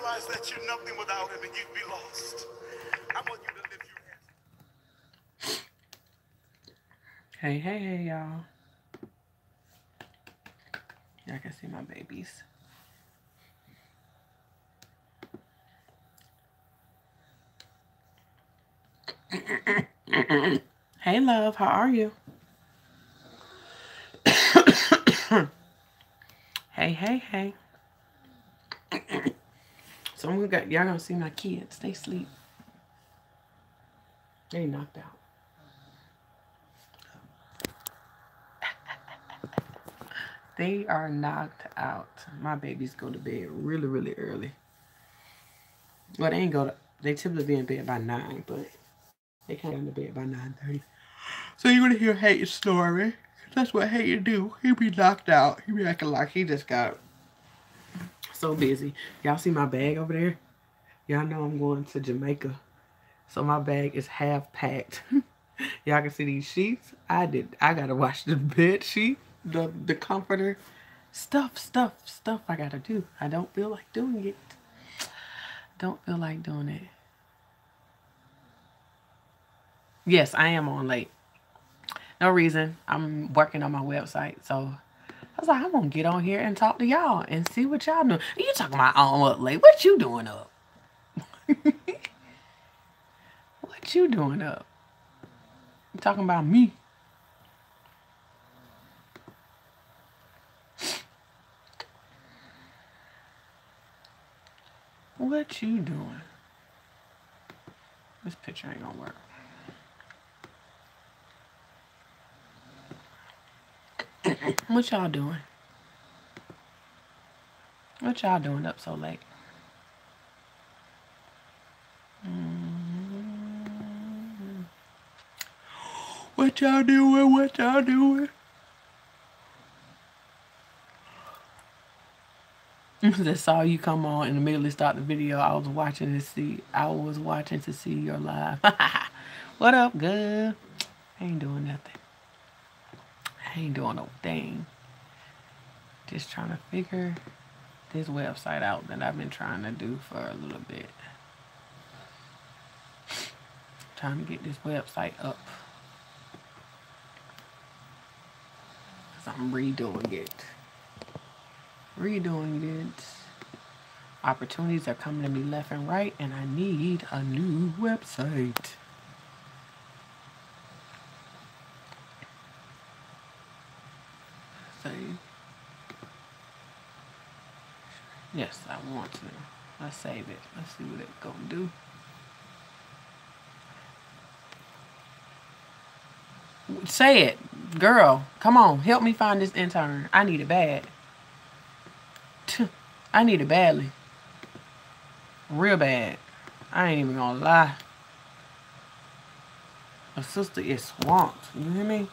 realize that you're nothing without him and you'd be lost. I want you to lift your hands. Hey, hey, hey, y'all. Y'all can see my babies. Hey, love, how are you? Hey, hey, hey. So y'all gonna see my kids. They sleep. They knocked out. They are knocked out. My babies go to bed really, really early. Well, they typically be in bed by 9, but they can't get into bed by 9:30. So you're gonna hear Hayden snoring. That's what Hayden do. He be knocked out. He be acting like he just got so busy. Y'all see my bag over there? Y'all know I'm going to Jamaica. So my bag is half packed. Y'all can see these sheets. I gotta wash the bed sheet, the comforter. Stuff I gotta do. I don't feel like doing it. Don't feel like doing it. Yes, I am on late. No reason. I'm working on my website. So I was like, I'm gonna get on here and talk to y'all and see what y'all doing. You talking about I'm up late. What you doing up? What you doing up? You talking about me. What you doing? This picture ain't gonna work. What y'all doing? What y'all doing up so late? What y'all doing? What y'all doing? Just saw you come on and immediately start the video. I was watching to see your live. What up, girl? I ain't doing nothing. I ain't doing no thing. Just trying to figure this website out that I've been trying to do for a little bit. Trying to get this website up. Cause I'm redoing it. Opportunities are coming to me left and right, and I need a new website. Save. Yes, I want to. Let's save it. Let's see what it's gonna do. Say it, girl. Come on, help me find this intern. I need it bad. I need it badly. Real bad. I ain't even gonna lie. My sister is swamped. You hear me?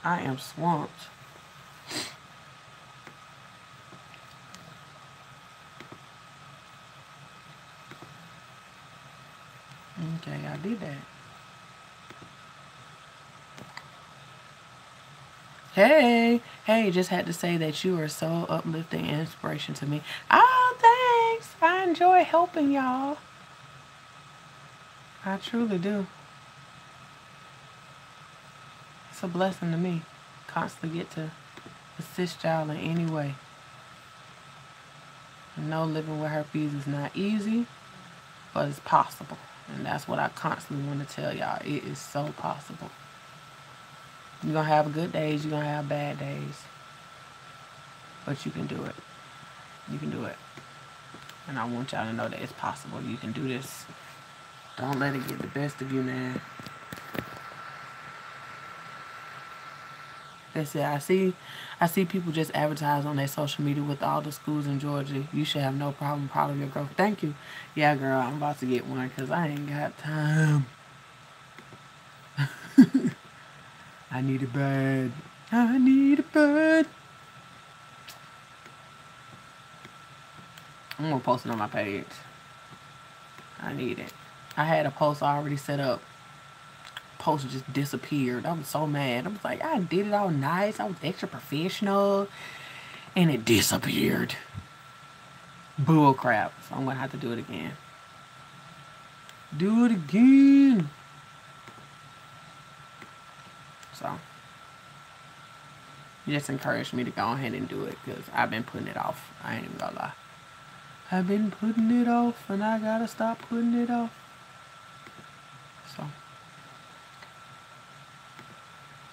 I am swamped. Okay, I did that. Hey, just had to say that you are so uplifting and inspiration to me. Oh, thanks. I enjoy helping y'all. I truly do. It's a blessing to me. Constantly get to assist y'all in any way. I know living with herpes is not easy, but it's possible. And that's what I constantly want to tell y'all. It is so possible. You're going to have good days. You're going to have bad days. But you can do it. You can do it. And I want y'all to know that it's possible. You can do this. Don't let it get the best of you, man. That's it. I see people just advertise on their social media with all the schools in Georgia. You should have no problem. Proud of your growth. Thank you. Yeah, girl, I'm about to get one because I ain't got time. I need it bad. I need it bad. I'm going to post it on my page. I need it. I had a post already set up. Post just disappeared. I was so mad. I was like, I did it all nice. I was extra professional. And it disappeared. Bull crap. So I'm going to have to do it again. Do it again. So, you just encouraged me to go ahead and do it because I've been putting it off. I ain't even gonna lie. I've been putting it off and I gotta stop putting it off. So,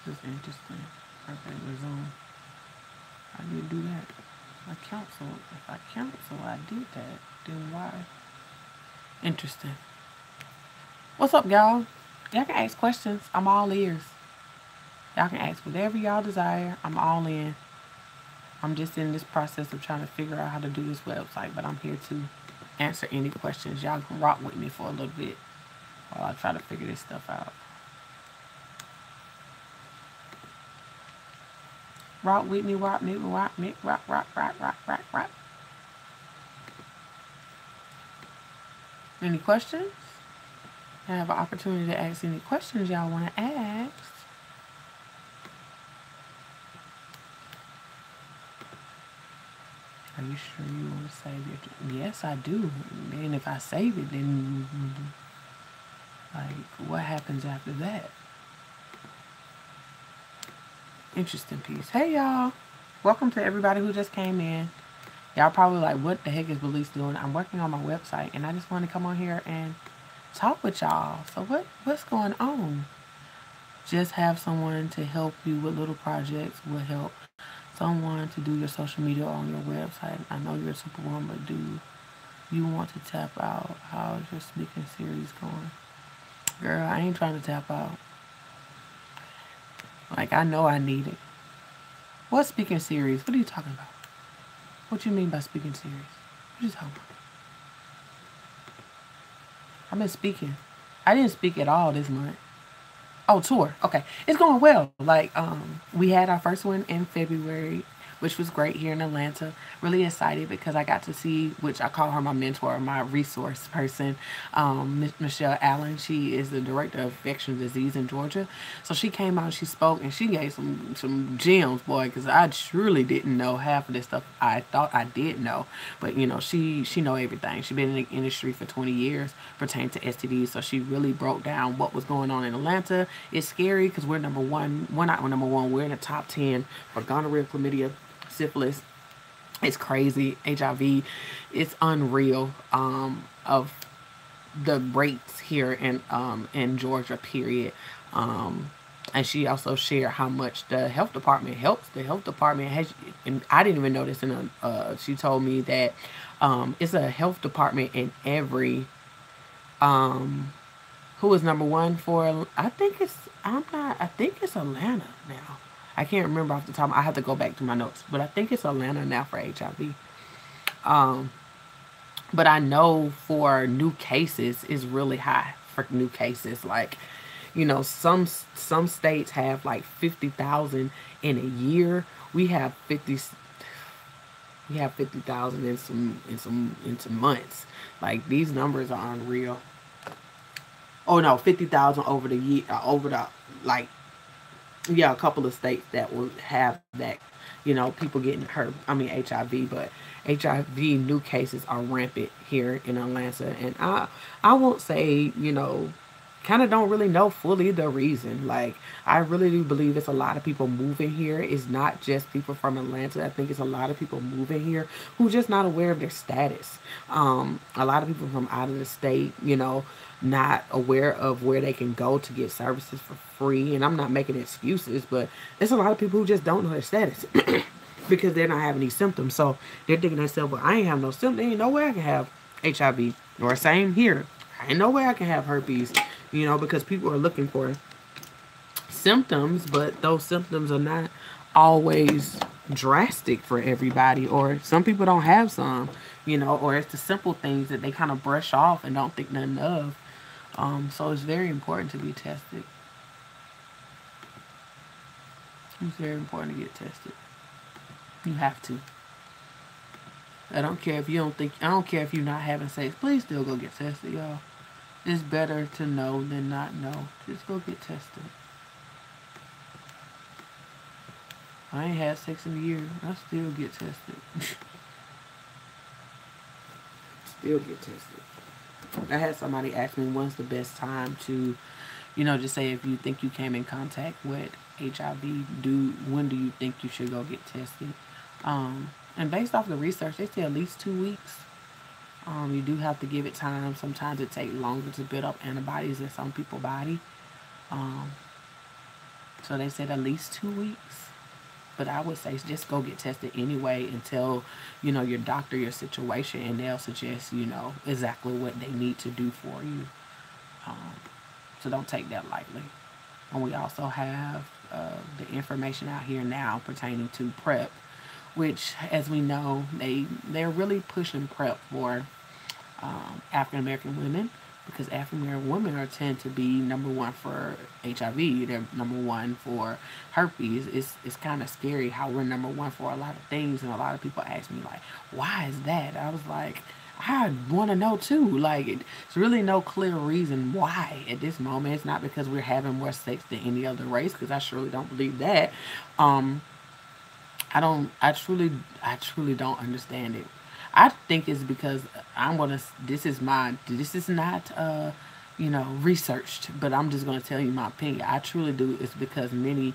this is interesting. Okay, resume. I did do that. I canceled. If I cancel, I did that. Then why? Interesting. What's up, y'all? Y'all can ask questions. I'm all ears. Y'all can ask whatever y'all desire. I'm all in. I'm just in this process of trying to figure out how to do this website, but I'm here to answer any questions. Y'all can rock with me for a little bit while I try to figure this stuff out. Rock with me, rock me, rock me, rock, rock, rock, rock, rock, rock. Any questions? I have an opportunity to ask any questions y'all want to ask. Are you sure you want to save your... Yes, I do. And if I save it, then... like, what happens after that? Interesting piece. Hey, y'all. Welcome to everybody who just came in. Y'all probably like, what the heck is Belize doing? I'm working on my website, and I just want to come on here and talk with y'all. So what's going on? Just have someone to help you with little projects will help. Someone to do your social media on your website. I know you're a superwoman, but do you want to tap out? How's your speaking series going? Girl, I ain't trying to tap out. Like, I know I need it. What speaking series? What are you talking about? What you mean by speaking series? What are you talking about? I've been speaking. I didn't speak at all this month. Oh, tour. Okay. It's going well. Like, we had our first one in February, which was great here in Atlanta. Really excited because I got to see, which I call her my mentor, my resource person, Michelle Allen. She is the director of infectious disease in Georgia. So she came out, she spoke, and she gave some gems, boy, because I truly didn't know half of this stuff I thought I did know. But, you know, she know everything. She's been in the industry for 20 years pertaining to STDs. So she really broke down what was going on in Atlanta. It's scary because we're number one. We're not number one. We're in the top 10 for gonorrhea, chlamydia, syphilis. It's crazy. HIV. It's unreal of the rates here in Georgia, period. And she also shared how much the health department helps. The health department has, and I didn't even know this she told me that it's a health department in every who is number one for, I think it's Atlanta now. I can't remember off the top. I have to go back to my notes, but I think it's Atlanta now for HIV. But I know for new cases is really high for new cases. Like, you know, some states have like 50,000 in a year. We have 50,000 in some months. Like, these numbers are unreal. Oh no, 50,000 over the year, a couple of states that will have that, you know, people getting hurt. I mean HIV, but HIV new cases are rampant here in Atlanta, and I won't say, you know, kind of don't really know fully the reason. Like, I really do believe it's a lot of people moving here. It's not just people from Atlanta. I think it's a lot of people moving here who just not aware of their status. A lot of people from out of the state, you know, not aware of where they can go to get services for free. And I'm not making excuses, but there's a lot of people who just don't know their status because they're not having these symptoms. So they're thinking to themselves, well, I ain't have no symptoms. There ain't no way I can have HIV. Or same here. I ain't no way I can have herpes. You know, because people are looking for symptoms, but those symptoms are not always drastic for everybody, or some people don't have some, you know, or it's the simple things that they kind of brush off and don't think nothing of. So it's very important to be tested. It's very important to get tested. You have to. I don't care if you're not having sex. Please still go get tested, y'all. It's better to know than not know. Just go get tested. I ain't had sex in a year. I still get tested. still get tested. I had somebody ask me when's the best time to, just say if you think you came in contact with HIV, when do you think you should go get tested? And based off the research, they say at least 2 weeks. You do have to give it time. Sometimes it takes longer to build up antibodies in some people's body. So they said at least 2 weeks. But I would say just go get tested anyway and tell, your doctor your situation, and they'll suggest, exactly what they need to do for you. So don't take that lightly. And we also have the information out here now pertaining to PrEP, which, as we know, they're really pushing PrEP for African American women, because African American women tend to be number one for HIV. They're number one for herpes. It's kind of scary how we're number one for a lot of things, and a lot of people ask me like, why is that? I was like, I want to know too. Like, it's really no clear reason why at this moment. It's not because we're having more sex than any other race, because I surely don't believe that. I truly don't understand it. I think it's because this is not researched, but I'm just gonna tell you my opinion. I truly do. It's because many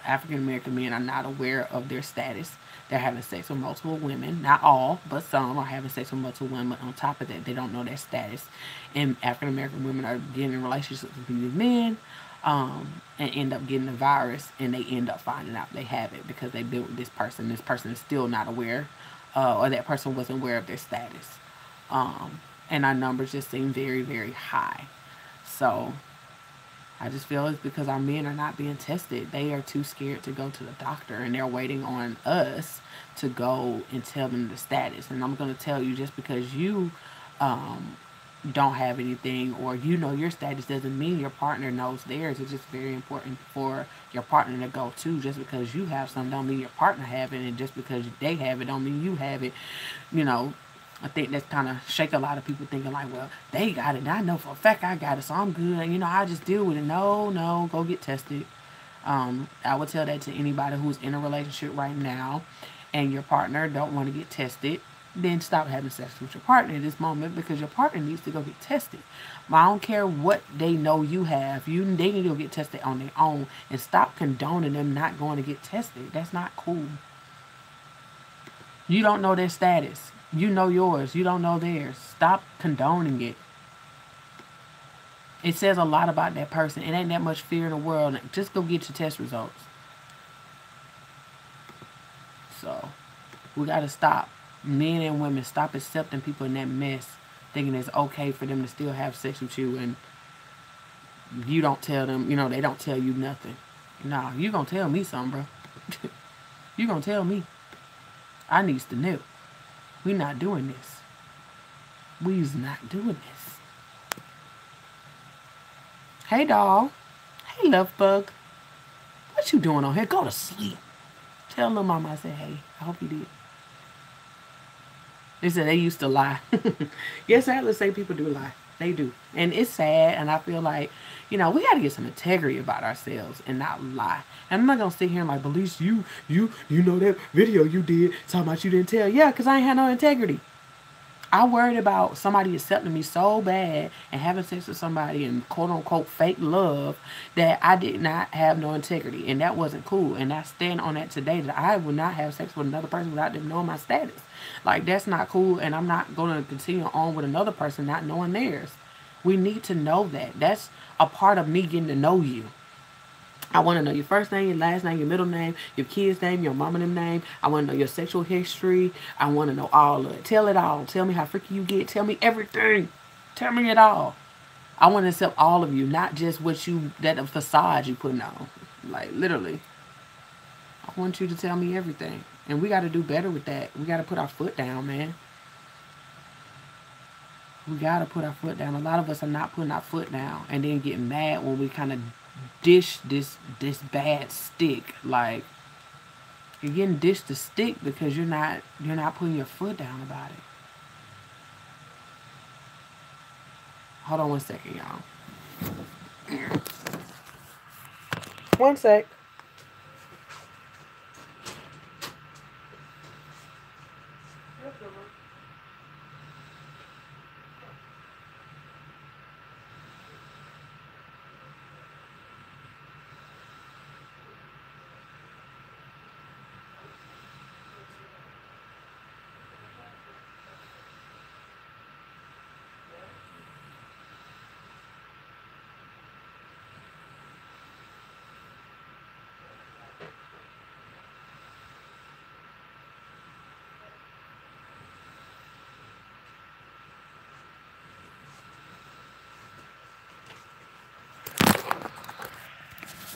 African American men are not aware of their status. They're having sex with multiple women. Not all, but some are having sex with multiple women. On top of that, they don't know their status. And African American women are getting in relationships with these men, and end up getting the virus, and they end up finding out they have it because they built with this person. This person is still not aware, or that person wasn't aware of their status. And our numbers just seem very, very high. So I just feel it's because our men are not being tested. They are too scared to go to the doctor, and they're waiting on us to go and tell them the status. And I'm going to tell you, just because you don't have anything, or your status, doesn't mean your partner knows theirs. It's just very important for your partner to go too. Just because you have something don't mean your partner have it, and just because they have it don't mean you have it. I think that's kind of shake a lot of people thinking like, well, they got it, and I know for a fact I got it, so I'm good. I just deal with it. No, go get tested. I would tell that to anybody who's in a relationship right now, and your partner don't want to get tested. Then stop having sex with your partner at this moment, because your partner needs to go get tested. I don't care what they know you have. They need to go get tested on their own, and stop condoning them not going to get tested. That's not cool. You don't know their status. You know yours. You don't know theirs. Stop condoning it. It says a lot about that person. It ain't that much fear in the world. Just go get your test results. So, we got to stop. Men and women, stop accepting people in that mess, thinking it's okay for them to still have sex with you, and you don't tell them, they don't tell you nothing. Nah, you gonna tell me something, bro. You gonna tell me. I needs to know. We not doing this. We's not doing this. Hey, doll. Hey, love bug. What you doing on here? Go to sleep. Tell little mama I said hey. I hope you did. They said they used to lie. Yes, I have to say people do lie. They do. And it's sad, and I feel like, we got to get some integrity about ourselves and not lie. And I'm not going to sit here and like, Belize, you know that video you did talking about you didn't tell. Yeah, because I ain't had no integrity. I worried about somebody accepting me so bad and having sex with somebody and quote-unquote fake love that I did not have no integrity. And that wasn't cool. And I stand on that today, that I would not have sex with another person without them knowing my status. Like, that's not cool, and I'm not going to continue on with another person not knowing theirs. We need to know that. That's a part of me getting to know you. I want to know your first name, your last name, your middle name, your kid's name, your mama and name. I want to know your sexual history. I want to know all of it. Tell it all. Tell me how freaky you get. Tell me everything. Tell me it all. I want to accept all of you, not just that facade you putting on. Like, literally. I want you to tell me everything. And we got to do better with that. We got to put our foot down, man. We got to put our foot down. A lot of us are not putting our foot down, and then get mad when we kind of dish this bad stick. Like, you're getting dished the stick because you're not putting your foot down about it. Hold on 1 second, y'all. 1 sec.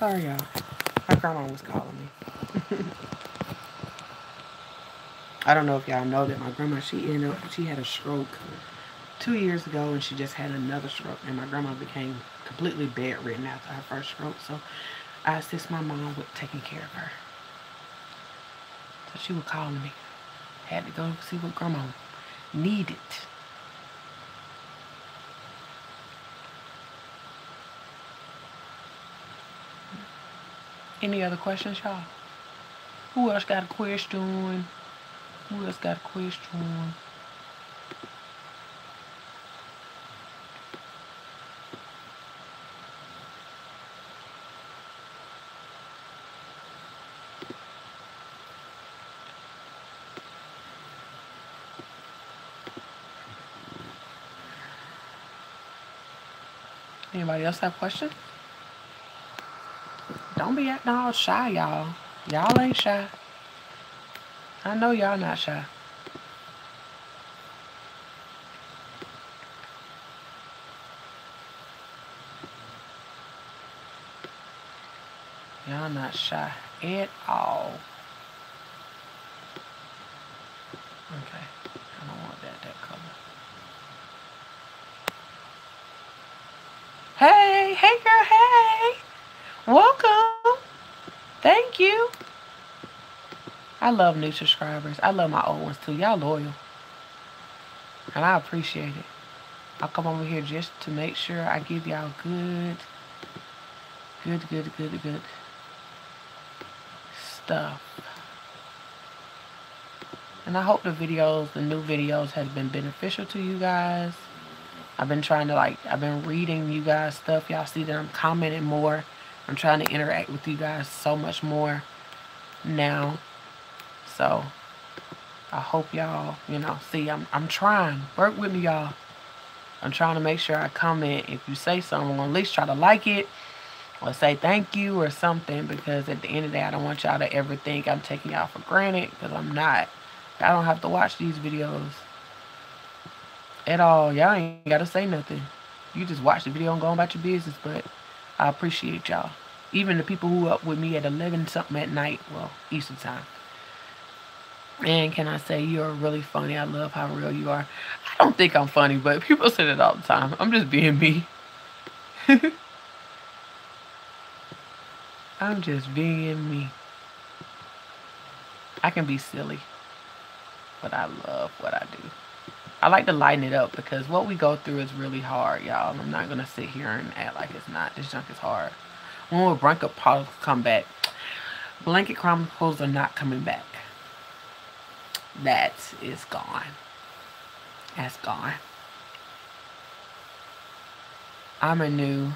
Sorry, y'all. My grandma was calling me. I don't know if y'all know that my grandma, she had a stroke 2 years ago, and she just had another stroke. And my grandma became completely bedridden after her first stroke. So I assist my mom with taking care of her. So she was calling me. Had to go see what grandma needed. Any other questions, y'all? Who else got a question? Who else got a question? Anybody else have questions? Don't be acting all shy, y'all. Y'all ain't shy. I know y'all not shy. Y'all not shy at all. Okay. I don't want that color. Hey, hey girl, hey. Welcome. Thank you. I love new subscribers. I love my old ones too. Y'all loyal. And I appreciate it. I'll come over here just to make sure I give y'all good stuff. And I hope the new videos has been beneficial to you guys. I've been trying to I've been reading you guys stuff. Y'all see that I'm commenting more. I'm trying to interact with you guys so much more now. So I hope y'all, see, I'm trying. Work with me, y'all. I'm trying to make sure I comment. If you say something, I'm gonna at least try to like it or say thank you or something, because at the end of the day, I don't want y'all to ever think I'm taking y'all for granted, because I'm not. I don't have to watch these videos at all. Y'all ain't gotta say nothing. You just watch the video and go on about your business. But I appreciate y'all. Even the people who up with me at 11 something at night, well, Eastern time. And can I say, you're really funny. I love how real you are. I don't think I'm funny, but people say that all the time. I'm just being me. I'm just being me. I can be silly, but I love what I do. I like to lighten it up, because what we go through is really hard, y'all. I'm not going to sit here and act like it's not. This junk is hard. When will blanket chronicles come back? Blanket chronicles are not coming back. That is gone. That's gone. I'm a new,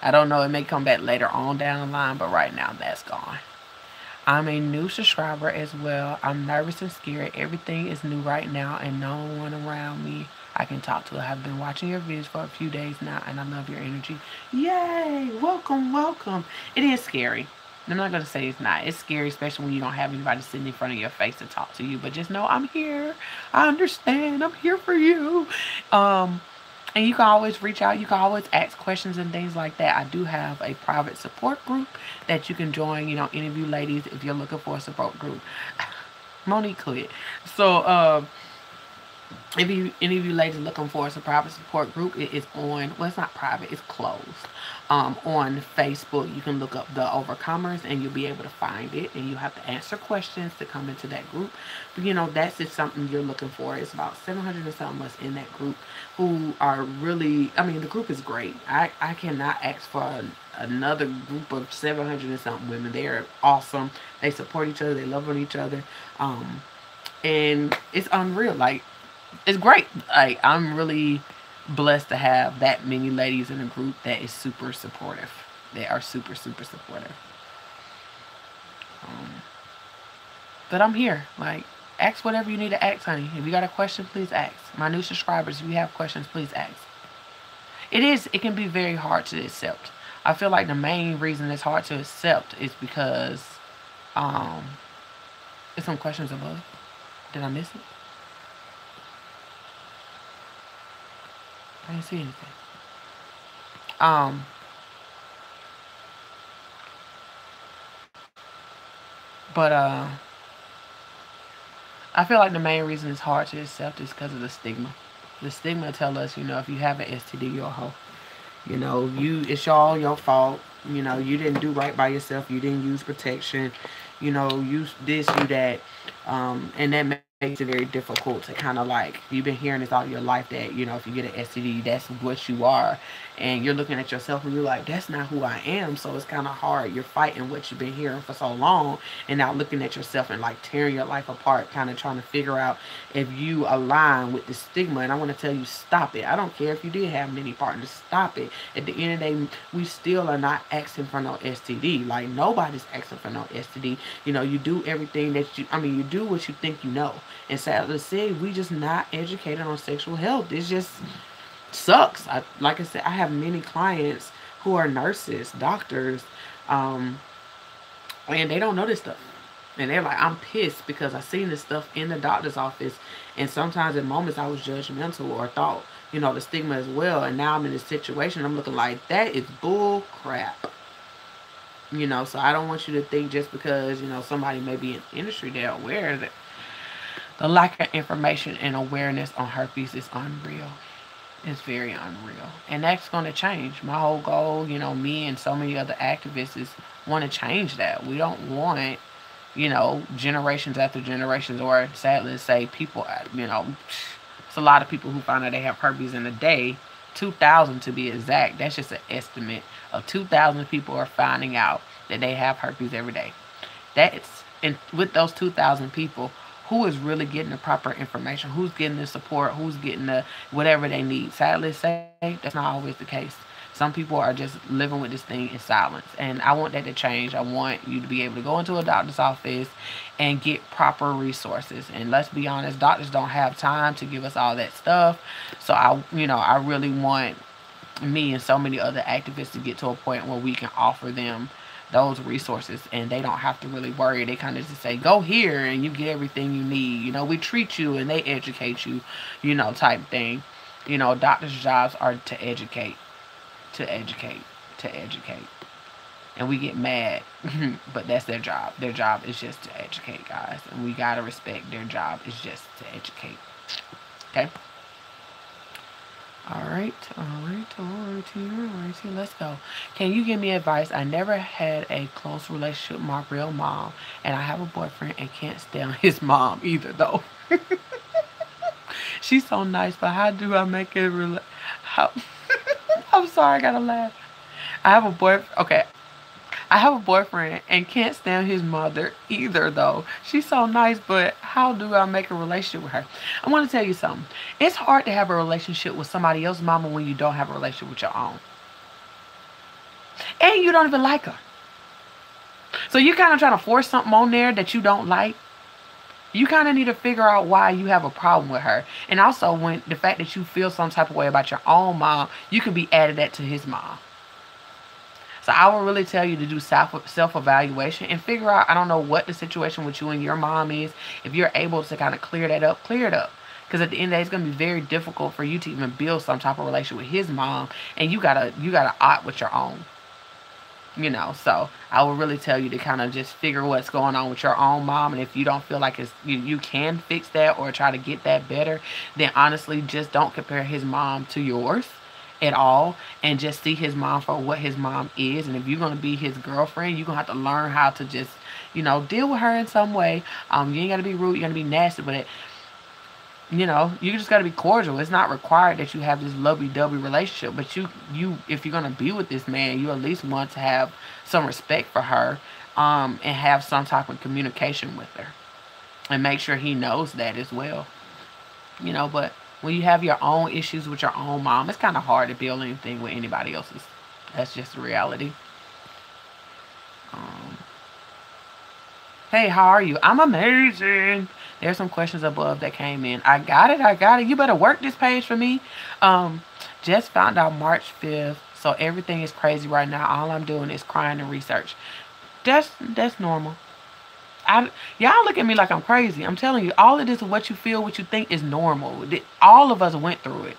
I don't know, it may come back later on down the line, but right now that's gone. I'm a new subscriber as well. I'm nervous and scared. Everything is new right now, and no one around me I can talk to. I have been watching your videos for a few days now, and I love your energy. Yay! Welcome, welcome. It is scary. I'm not going to say it's not. It's scary, especially when you don't have anybody sitting in front of your face to talk to you. But just know I'm here. I understand. I'm here for you. And you can always reach out. You can always ask questions and things like that. I do have a private support group that you can join. Any of you ladies, if you're looking for a support group. Monique quit. So, if any of you ladies are looking for a private support group, it is on, well, it's not private, it's closed. On Facebook, you can look up The Overcomers, and you'll be able to find it, and you have to answer questions to come into that group. But that's just something you're looking for. It's about 700 and something of us in that group who are really, the group is great. I cannot ask for another group of 700 and something women. They're awesome. They support each other. They love on each other. And it's unreal. It's great. I'm really blessed to have that many ladies in a group that is super supportive. They are super, super supportive. But I'm here. Ask whatever you need to ask, honey. If you got a question, please ask. My new subscribers, if you have questions, please ask. It can be very hard to accept. I feel like the main reason it's hard to accept is because there's some questions above. Did I miss it? I didn't see anything. But I feel like the main reason it's hard to accept is because of the stigma. The stigma tell us, you know, if you have an STD, you're a hoe. You know, it's all your fault. You know, you didn't do right by yourself. You didn't use protection. You know, you this, you that. And that makes it very difficult to kind of like, you've been hearing this all your life that, you know, if you get an STD, that's what you are. And you're looking at yourself and you're like, that's not who I am. So it's kind of hard. You're fighting what you've been hearing for so long, and now looking at yourself and like tearing your life apart, kind of trying to figure out if you align with the stigma. And I want to tell you, stop it. I don't care if you did have many partners, stop it. At the end of the day, we still are not asking for no STD. Like, nobody's asking for no STD. You know, you do everything that you do what you think you know. And sadly to say, we just not educated on sexual health. It's just sucks. Like I said, I have many clients who are nurses, doctors, and they don't know this stuff. And they're like, I'm pissed because I seen this stuff in the doctor's office, and sometimes at moments I was judgmental or thought, you know, the stigma as well. And now I'm in this situation, I'm looking like, that is bull crap. You know, so I don't want you to think just because, you know, somebody may be in the industry, they're aware that the lack of information and awareness on herpes is unreal. It's very unreal. And that's going to change. My whole goal, you know, me and so many other activists is want to change that. We don't want, you know, generations after generations, or sadly to say, people, you know, it's a lot of people who find out they have herpes in a day. 2,000 to be exact. That's just an estimate of 2,000 people are finding out that they have herpes every day. That's, and with those 2,000 people, who is really getting the proper information? Who's getting the support? Who's getting the whatever they need? Sadly to say, that's not always the case. Some people are just living with this thing in silence. And I want that to change. I want you to be able to go into a doctor's office and get proper resources. And let's be honest, doctors don't have time to give us all that stuff. So I really want me and so many other activists to get to a point where we can offer them those resources, and they don't have to really worry. They kind of just say, go here and you get everything you need. You know, we treat you and they educate you, you know, type thing. You know, doctors' jobs are to educate. And we get mad, but that's their job. Their job is just to educate, guys. And we gotta respect their job is just to educate. Okay? Alright, let's go. Can you give me advice? I never had a close relationship with my real mom, and I have a boyfriend and can't stand his mom either, though. She's so nice, but how do I make it I'm sorry, I gotta laugh. I have a boyfriend and can't stand his mother either, though. She's so nice, but how do I make a relationship with her? I want to tell you something. It's hard to have a relationship with somebody else's mama when you don't have a relationship with your own. And you don't even like her. So you kind of trying to force something on there that you don't like. You kind of need to figure out why you have a problem with her. And also, when the fact that you feel some type of way about your own mom, you can be added that to his mom. So I would really tell you to do self-evaluation and figure out, I don't know what the situation with you and your mom is. If you're able to kind of clear it up. Because at the end of the day, it's going to be very difficult for you to even build some type of relationship with his mom. And you gotta opt with your own. You know, so I would really tell you to kind of just figure what's going on with your own mom. And if you don't feel like you can fix that or try to get that better, then honestly, just don't compare his mom to yours at all, and just see his mom for what his mom is. And if you're going to be his girlfriend, you're going to have to learn how to just, you know, deal with her in some way. You ain't got to be rude, you got to be nasty, but you know, you just got to be cordial. It's not required that you have this lovey-dovey relationship, but you if you're going to be with this man, you at least want to have some respect for her, and have some type of communication with her, and make sure he knows that as well. You know, but when you have your own issues with your own mom, it's kind of hard to build anything with anybody else's. That's just the reality. Hey, how are you? I'm amazing. There's some questions above that came in. I got it. You better work this page for me. Just found out March 5th. So everything is crazy right now. All I'm doing is crying and research. That's normal. Y'all look at me like I'm crazy. I'm telling you, all of this, what you feel, what you think is normal. All of us went through it.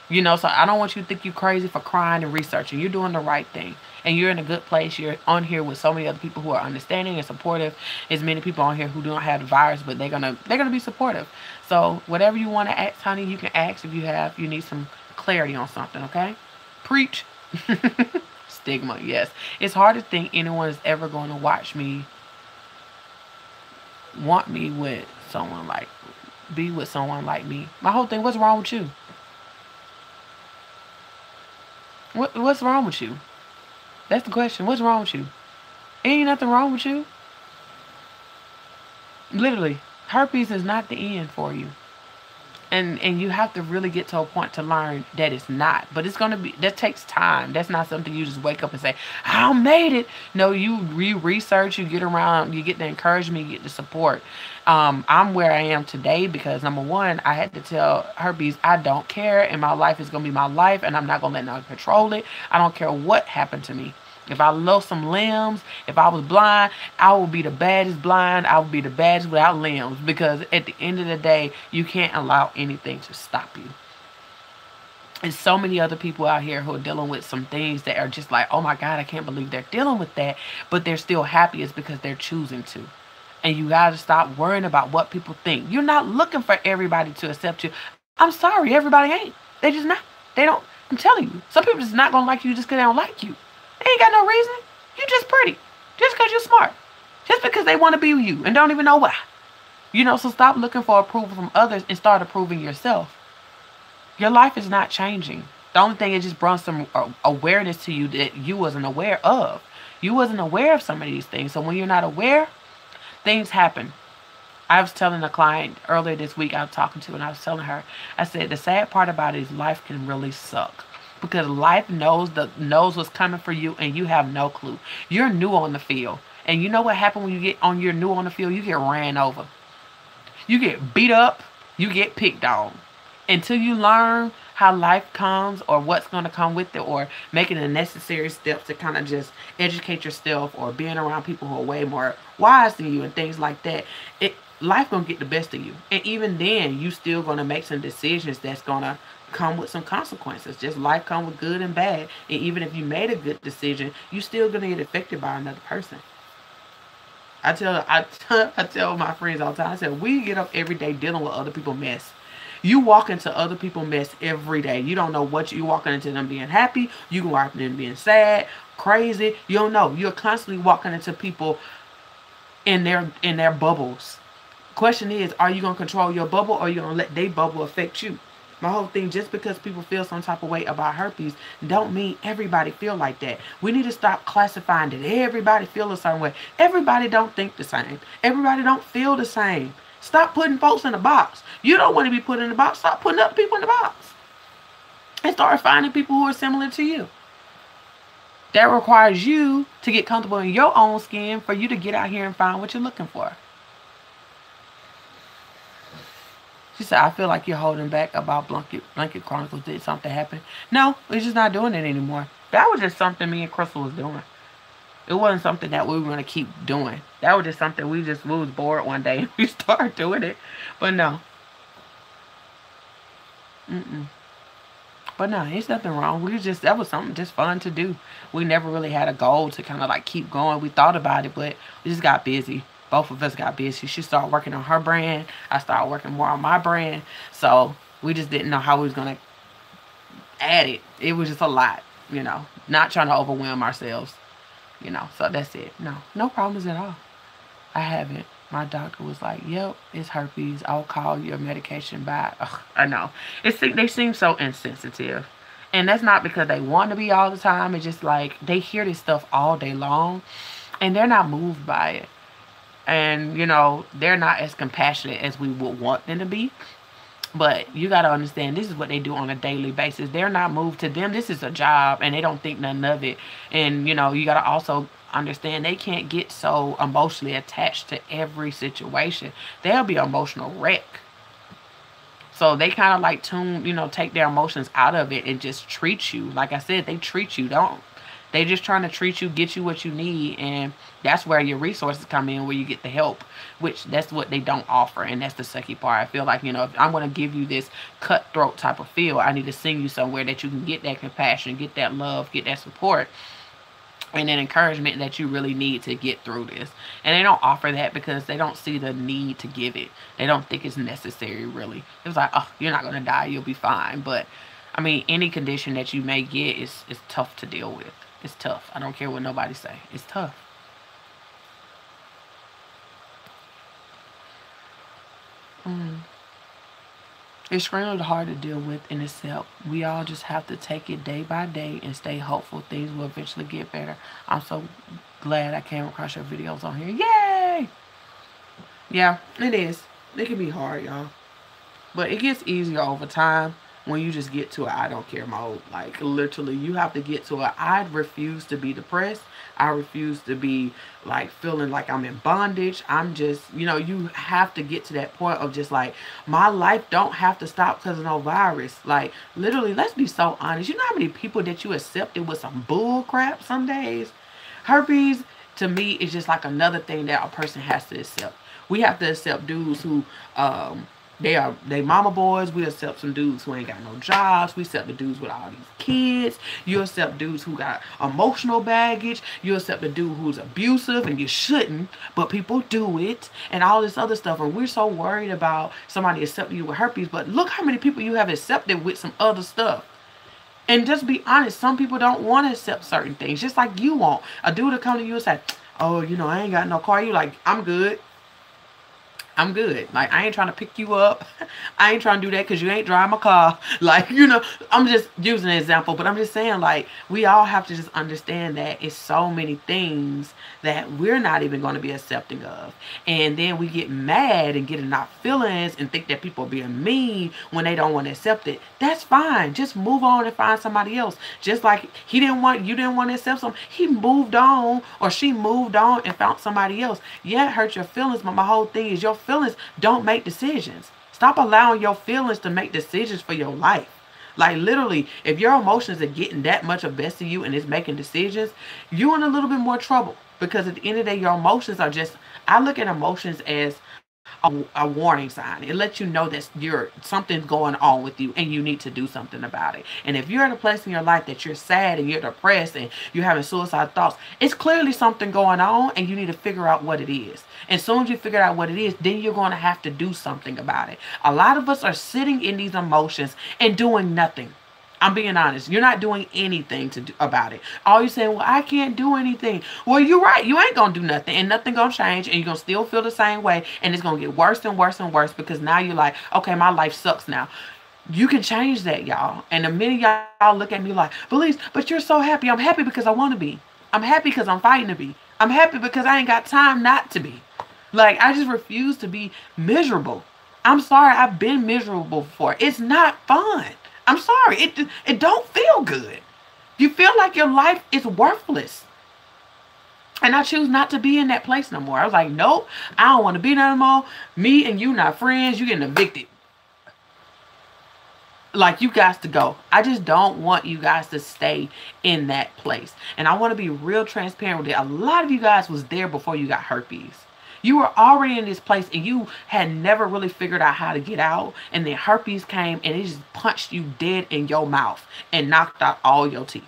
You know, so I don't want you to think you're crazy for crying and researching. You're doing the right thing. And you're in a good place. You're on here with so many other people who are understanding and supportive. There's many people on here who don't have the virus, but they're gonna be supportive. So whatever you want to ask, honey, you can ask if you need some clarity on something, okay? Preach. Stigma, yes. It's hard to think anyone is ever going to want me with someone like, be with someone like me. My whole thing, what's wrong with you? What's wrong with you? That's the question. What's wrong with you? Ain't nothing wrong with you. Literally, herpes is not the end for you. And you have to really get to a point to learn that it's not. But it's going to be, that takes time. That's not something you just wake up and say, I made it. No, you research, you get around, you get the encouragement, you get the support. I'm where I am today because, number one, I had to tell herpes, I don't care, and my life is going to be my life, and I'm not going to let no one control it. I don't care what happened to me. If I lost some limbs, if I was blind, I would be the baddest blind. I would be the baddest without limbs. Because at the end of the day, you can't allow anything to stop you. There's so many other people out here who are dealing with some things that are just like, oh my God, I can't believe they're dealing with that. But they're still happy. It's because they're choosing to. And you got to stop worrying about what people think. You're not looking for everybody to accept you. I'm sorry, everybody ain't. They just not. They don't. I'm telling you. Some people just not going to like you just because they don't like you. They ain't got no reason. You just pretty. Just because you're smart. Just because they want to be you and don't even know why. You know, so stop looking for approval from others and start approving yourself. Your life is not changing. The only thing, it just brought some awareness to you that you wasn't aware of. You wasn't aware of some of these things. So when you're not aware, things happen. I was telling a client earlier this week I was talking to, and I was telling her, I said, the sad part about it is life can really suck. Because life knows what's coming for you, and you have no clue. You're new on the field. And you know what happens when you're new on the field? You get ran over. You get beat up. You get picked on. Until you learn how life comes or what's going to come with it, or making the necessary steps to kind of just educate yourself, or being around people who are way more wise than you and things like that, life going to get the best of you. And even then, you still going to make some decisions that's going to come with some consequences. Just life come with good and bad. And even if you made a good decision, you still gonna get affected by another person. I tell my friends all the time, I said, we get up every day dealing with other people's mess. You walk into other people's mess every day. You don't know what you're walking into, them being happy. You can walk into them being sad, crazy. You don't know. You're constantly walking into people in their bubbles. Question is, are you gonna control your bubble, or are you gonna let their bubble affect you? My whole thing, just because people feel some type of way about herpes, don't mean everybody feel like that. We need to stop classifying that everybody feel a certain way. Everybody don't think the same. Everybody don't feel the same. Stop putting folks in a box. You don't want to be put in a box. Stop putting other people in the box. And start finding people who are similar to you. That requires you to get comfortable in your own skin for you to get out here and find what you're looking for. She said, I feel like you're holding back about Blanket Chronicles. Did something happen? No, we're just not doing it anymore. That was just something me and Crystal was doing. It wasn't something that we were going to keep doing. That was just something we was bored one day and we started doing it. But no. But no, there's nothing wrong. That was something just fun to do. We never really had a goal to kind of like keep going. We thought about it, but we just got busy. Both of us got busy. She started working on her brand. I started working more on my brand. So we just didn't know how we was going to add it. It was just a lot, you know. Not trying to overwhelm ourselves, you know. So that's it. No problems at all. I haven't. My doctor was like, yep, it's herpes. I'll call your medication back. Ugh, I know. They seem so insensitive. And that's not because they want to be all the time. It's just like they hear this stuff all day long. And they're not moved by it. And, you know, they're not as compassionate as we would want them to be. But you got to understand, this is what they do on a daily basis. They're not moved. To them, this is a job, and they don't think nothing of it. And, you know, you got to also understand they can't get so emotionally attached to every situation. They'll be an emotional wreck. So they kind of like take their emotions out of it and just treat you. Like I said, they treat you. They just trying to treat you, get you what you need, and that's where your resources come in, where you get the help, which that's what they don't offer, and that's the sucky part. I feel like, you know, if I'm going to give you this cutthroat type of feel, I need to send you somewhere that you can get that compassion, get that love, get that support, and that encouragement that you really need to get through this. And they don't offer that because they don't see the need to give it. They don't think it's necessary, really. It's like, oh, you're not going to die, you'll be fine. But I mean, any condition that you may get is tough to deal with. It's tough. I don't care what nobody say. It's tough. It's really hard to deal with and accept. We all just have to take it day by day and stay hopeful things will eventually get better. I'm so glad I came across your videos on here. Yay! Yeah, it is. It can be hard, y'all. But it gets easier over time when you just get to an I don't care mode. Like, literally, you have to get to a I refuse to be depressed. I refuse to be, like, feeling like I'm in bondage. I'm just, you know, you have to get to that point of just, like, my life don't have to stop because of no virus. Like, literally, let's be so honest. You know how many people that you accepted with some bull crap some days? Herpes, to me, is just like another thing that a person has to accept. We have to accept dudes who, they mama boys. We accept some dudes who ain't got no jobs. We accept the dudes with all these kids. You accept dudes who got emotional baggage. You accept the dude who's abusive, and you shouldn't, but people do it, and all this other stuff. And we're so worried about somebody accepting you with herpes, but look how many people you have accepted with some other stuff. And just be honest, some people don't want to accept certain things, just like you won't. A dude will come to you and say, oh, you know, I ain't got no car. You like, I'm good. I'm good. Like, I ain't trying to pick you up. I ain't trying to do that because you ain't driving my car. Like, you know, I'm just using an example, but I'm just saying, like, we all have to just understand that it's so many things that we're not even going to be accepting of. And then we get mad and get in our feelings and think that people are being mean when they don't want to accept it. That's fine. Just move on and find somebody else. Just like you didn't want to accept something. He moved on, or she moved on and found somebody else. Yeah, it hurt your feelings, but my whole thing is your feelings don't make decisions. Stop allowing your feelings to make decisions for your life. Like, literally, if your emotions are getting that much of best of you and it's making decisions, you're in a little bit more trouble. Because at the end of the day, your emotions are just, I look at emotions as a warning sign. It lets you know that something's going on with you and you need to do something about it. And if you're in a place in your life that you're sad and you're depressed and you're having suicide thoughts, it's clearly something going on and you need to figure out what it is. And as soon as you figure out what it is, then you're going to have to do something about it. A lot of us are sitting in these emotions and doing nothing. I'm being honest. You're not doing anything about it. All you're saying, well, I can't do anything. Well, you're right. You ain't going to do nothing, and nothing going to change, and you're going to still feel the same way, and it's going to get worse and worse and worse because now you're like, okay, my life sucks now. You can change that, y'all. And the minute y'all look at me like, Belize, but you're so happy. I'm happy because I want to be. I'm happy because I'm fighting to be. I'm happy because I ain't got time not to be. Like, I just refuse to be miserable. I'm sorry. I've been miserable before. It's not fun. I'm sorry. It don't feel good. You feel like your life is worthless. And I choose not to be in that place no more. I was like, nope, I don't want to be there no more. Me and you not friends. You getting evicted. Like, you guys to go. I just don't want you guys to stay in that place. And I want to be real transparent with it. A lot of you guys was there before you got herpes. You were already in this place and you had never really figured out how to get out. And then herpes came and it just punched you dead in your mouth and knocked out all your teeth.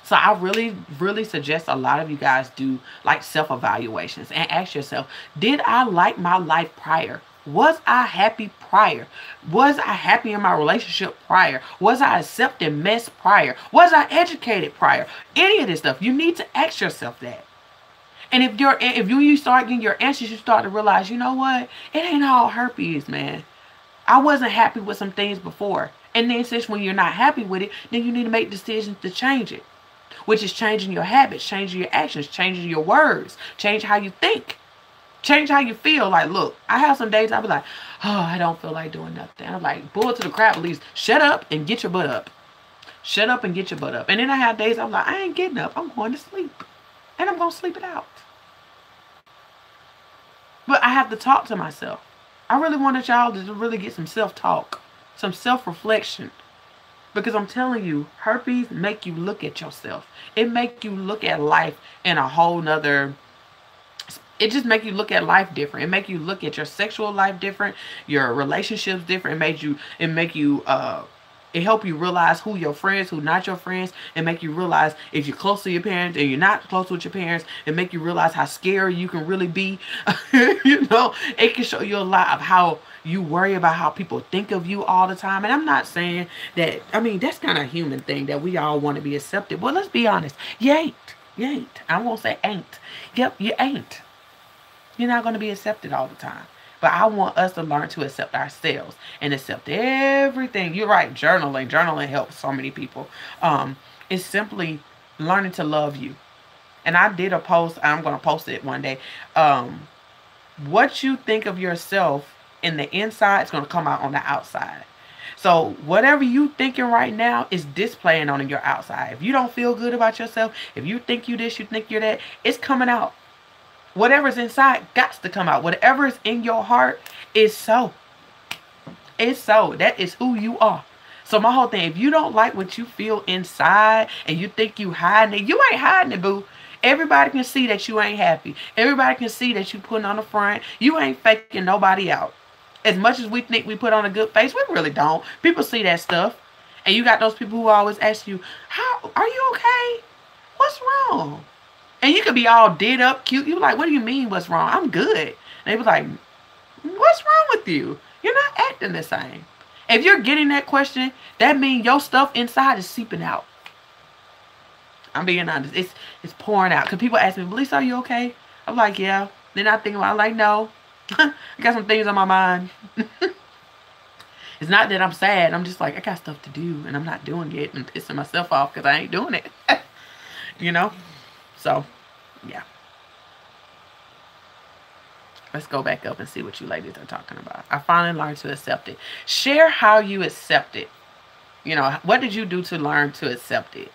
So I really, really suggest a lot of you guys do like self-evaluations and ask yourself, did I like my life prior? Was I happy prior? Was I happy in my relationship prior? Was I accepting mess prior? Was I educated prior? Any of this stuff, you need to ask yourself that. And if you start getting your answers, you start to realize, you know what? It ain't all herpes, man. I wasn't happy with some things before. And then since when you're not happy with it, then you need to make decisions to change it. Which is changing your habits, changing your actions, changing your words, change how you think. Change how you feel. Like, look, I have some days I'll be like, oh, I don't feel like doing nothing. I'm like, bull to the crap, at least. Shut up and get your butt up. Shut up and get your butt up. And then I have days I'm like, I ain't getting up. I'm going to sleep. And I'm going to sleep it out. But I have to talk to myself. I really wanted y'all to really get some self-talk, some self-reflection. Because I'm telling you, herpes make you look at yourself. It make you look at life in a whole nother, it just make you look at life different. It make you look at your sexual life different, your relationships different. It help you realize who your friends, who not your friends. It make you realize if you're close to your parents and you're not close with your parents. It make you realize how scary you can really be. It can show you a lot of how you worry about how people think of you all the time. And I'm not saying that, that's kind of a human thing that we all want to be accepted. Well, let's be honest. You ain't. You ain't. I won't say ain't. Yep, you ain't. You're not going to be accepted all the time. But I want us to learn to accept ourselves and accept everything. You're right. Journaling. Journaling helps so many people. It's simply learning to love you. And I did a post. I'm going to post it one day. What you think of yourself in the inside is going to come out on the outside. So whatever you thinking right now is displaying on your outside. If you don't feel good about yourself, if you think you this, you think you're that, it's coming out. Whatever's inside got to come out. Whatever is in your heart is so. It's so. That is who you are. So my whole thing, if you don't like what you feel inside and you think you hiding it, you ain't hiding it, boo. Everybody can see that you ain't happy. Everybody can see that you putting on the front. You ain't faking nobody out. As much as we think we put on a good face, we really don't. People see that stuff. And you got those people who always ask you, "How are you okay? What's wrong?" And you could be all did up, cute. You like, "What do you mean, what's wrong? I'm good." And they be like, "What's wrong with you? You're not acting the same." If you're getting that question, that means your stuff inside is seeping out. I'm being honest. It's pouring out. Because people ask me, "Belize, are you okay?" I'm like, "Yeah." Then I think about it, I'm like, "No." I got some things on my mind. It's not that I'm sad. I'm just like, I got stuff to do. And I'm not doing it. And pissing myself off because I ain't doing it. So, yeah. Let's go back up and see what you ladies are talking about. I finally learned to accept it. Share how you accept it. What did you do to learn to accept it?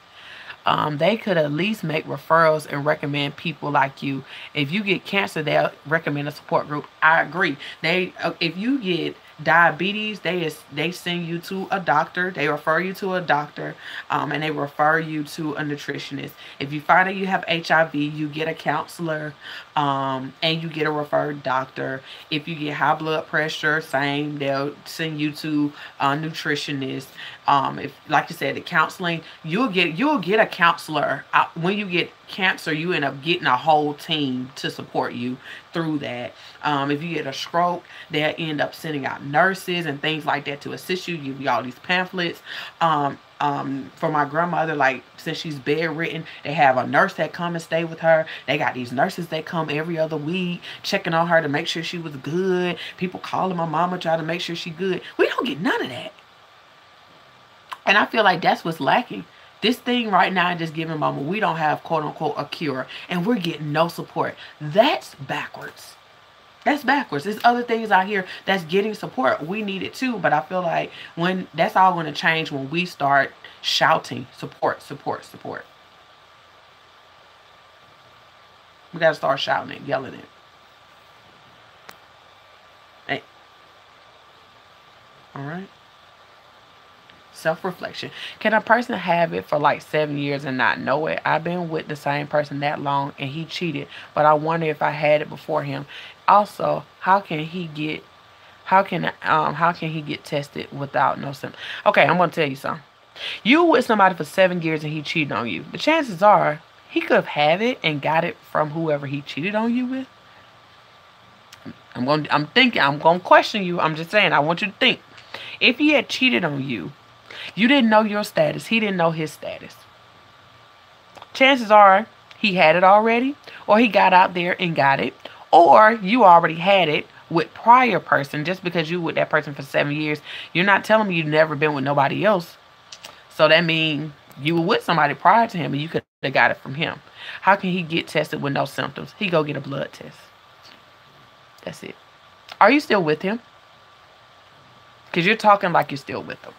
They could at least make referrals and recommend people like you. If you get cancer, they'll recommend a support group. I agree. If you get diabetes, they send you to a doctor. They refer you to a doctor, and they refer you to a nutritionist. If you find that you have HIV, you get a counselor, and you get a referred doctor. If you get high blood pressure, same. They'll send you to a nutritionist. If, like you said, the counseling, you'll get a counselor. When you get cancer, you end up getting a whole team to support you through that. If you get a stroke, they'll end up sending out nurses and things like that to assist you. You get all these pamphlets. For my grandmother, like, since she's bedridden, they have a nurse that come and stay with her. They got these nurses that come every other week checking on her to make sure she was good. People calling my mama trying to make sure she good. We don't get none of that. And I feel like that's what's lacking. This thing right now, just giving mama, we don't have, quote unquote, a cure. And we're getting no support. That's backwards. That's backwards. There's other things out here that's getting support. We need it too. But I feel like when that's all going to change when we start shouting support, support, support. We got to start shouting it, yelling it. Hey. All right. Self-reflection. Can a person have it for like 7 years and not know it? I've been with the same person that long and he cheated, but I wonder if I had it before him. Also, how can he get tested without no symptoms? Okay, I'm gonna tell you something. You with somebody for 7 years and he cheated on you. The chances are he could have had it and got it from whoever he cheated on you with. I'm gonna question you. I'm just saying, I want you to think. If he had cheated on you, you didn't know your status. He didn't know his status. Chances are he had it already, or he got out there and got it, or you already had it with prior person. Just because you with that person for 7 years, you're not telling me you've never been with nobody else. So that means you were with somebody prior to him and you could have got it from him. How can he get tested with no symptoms? He go get a blood test. That's it. Are you still with him? Because you're talking like you're still with him.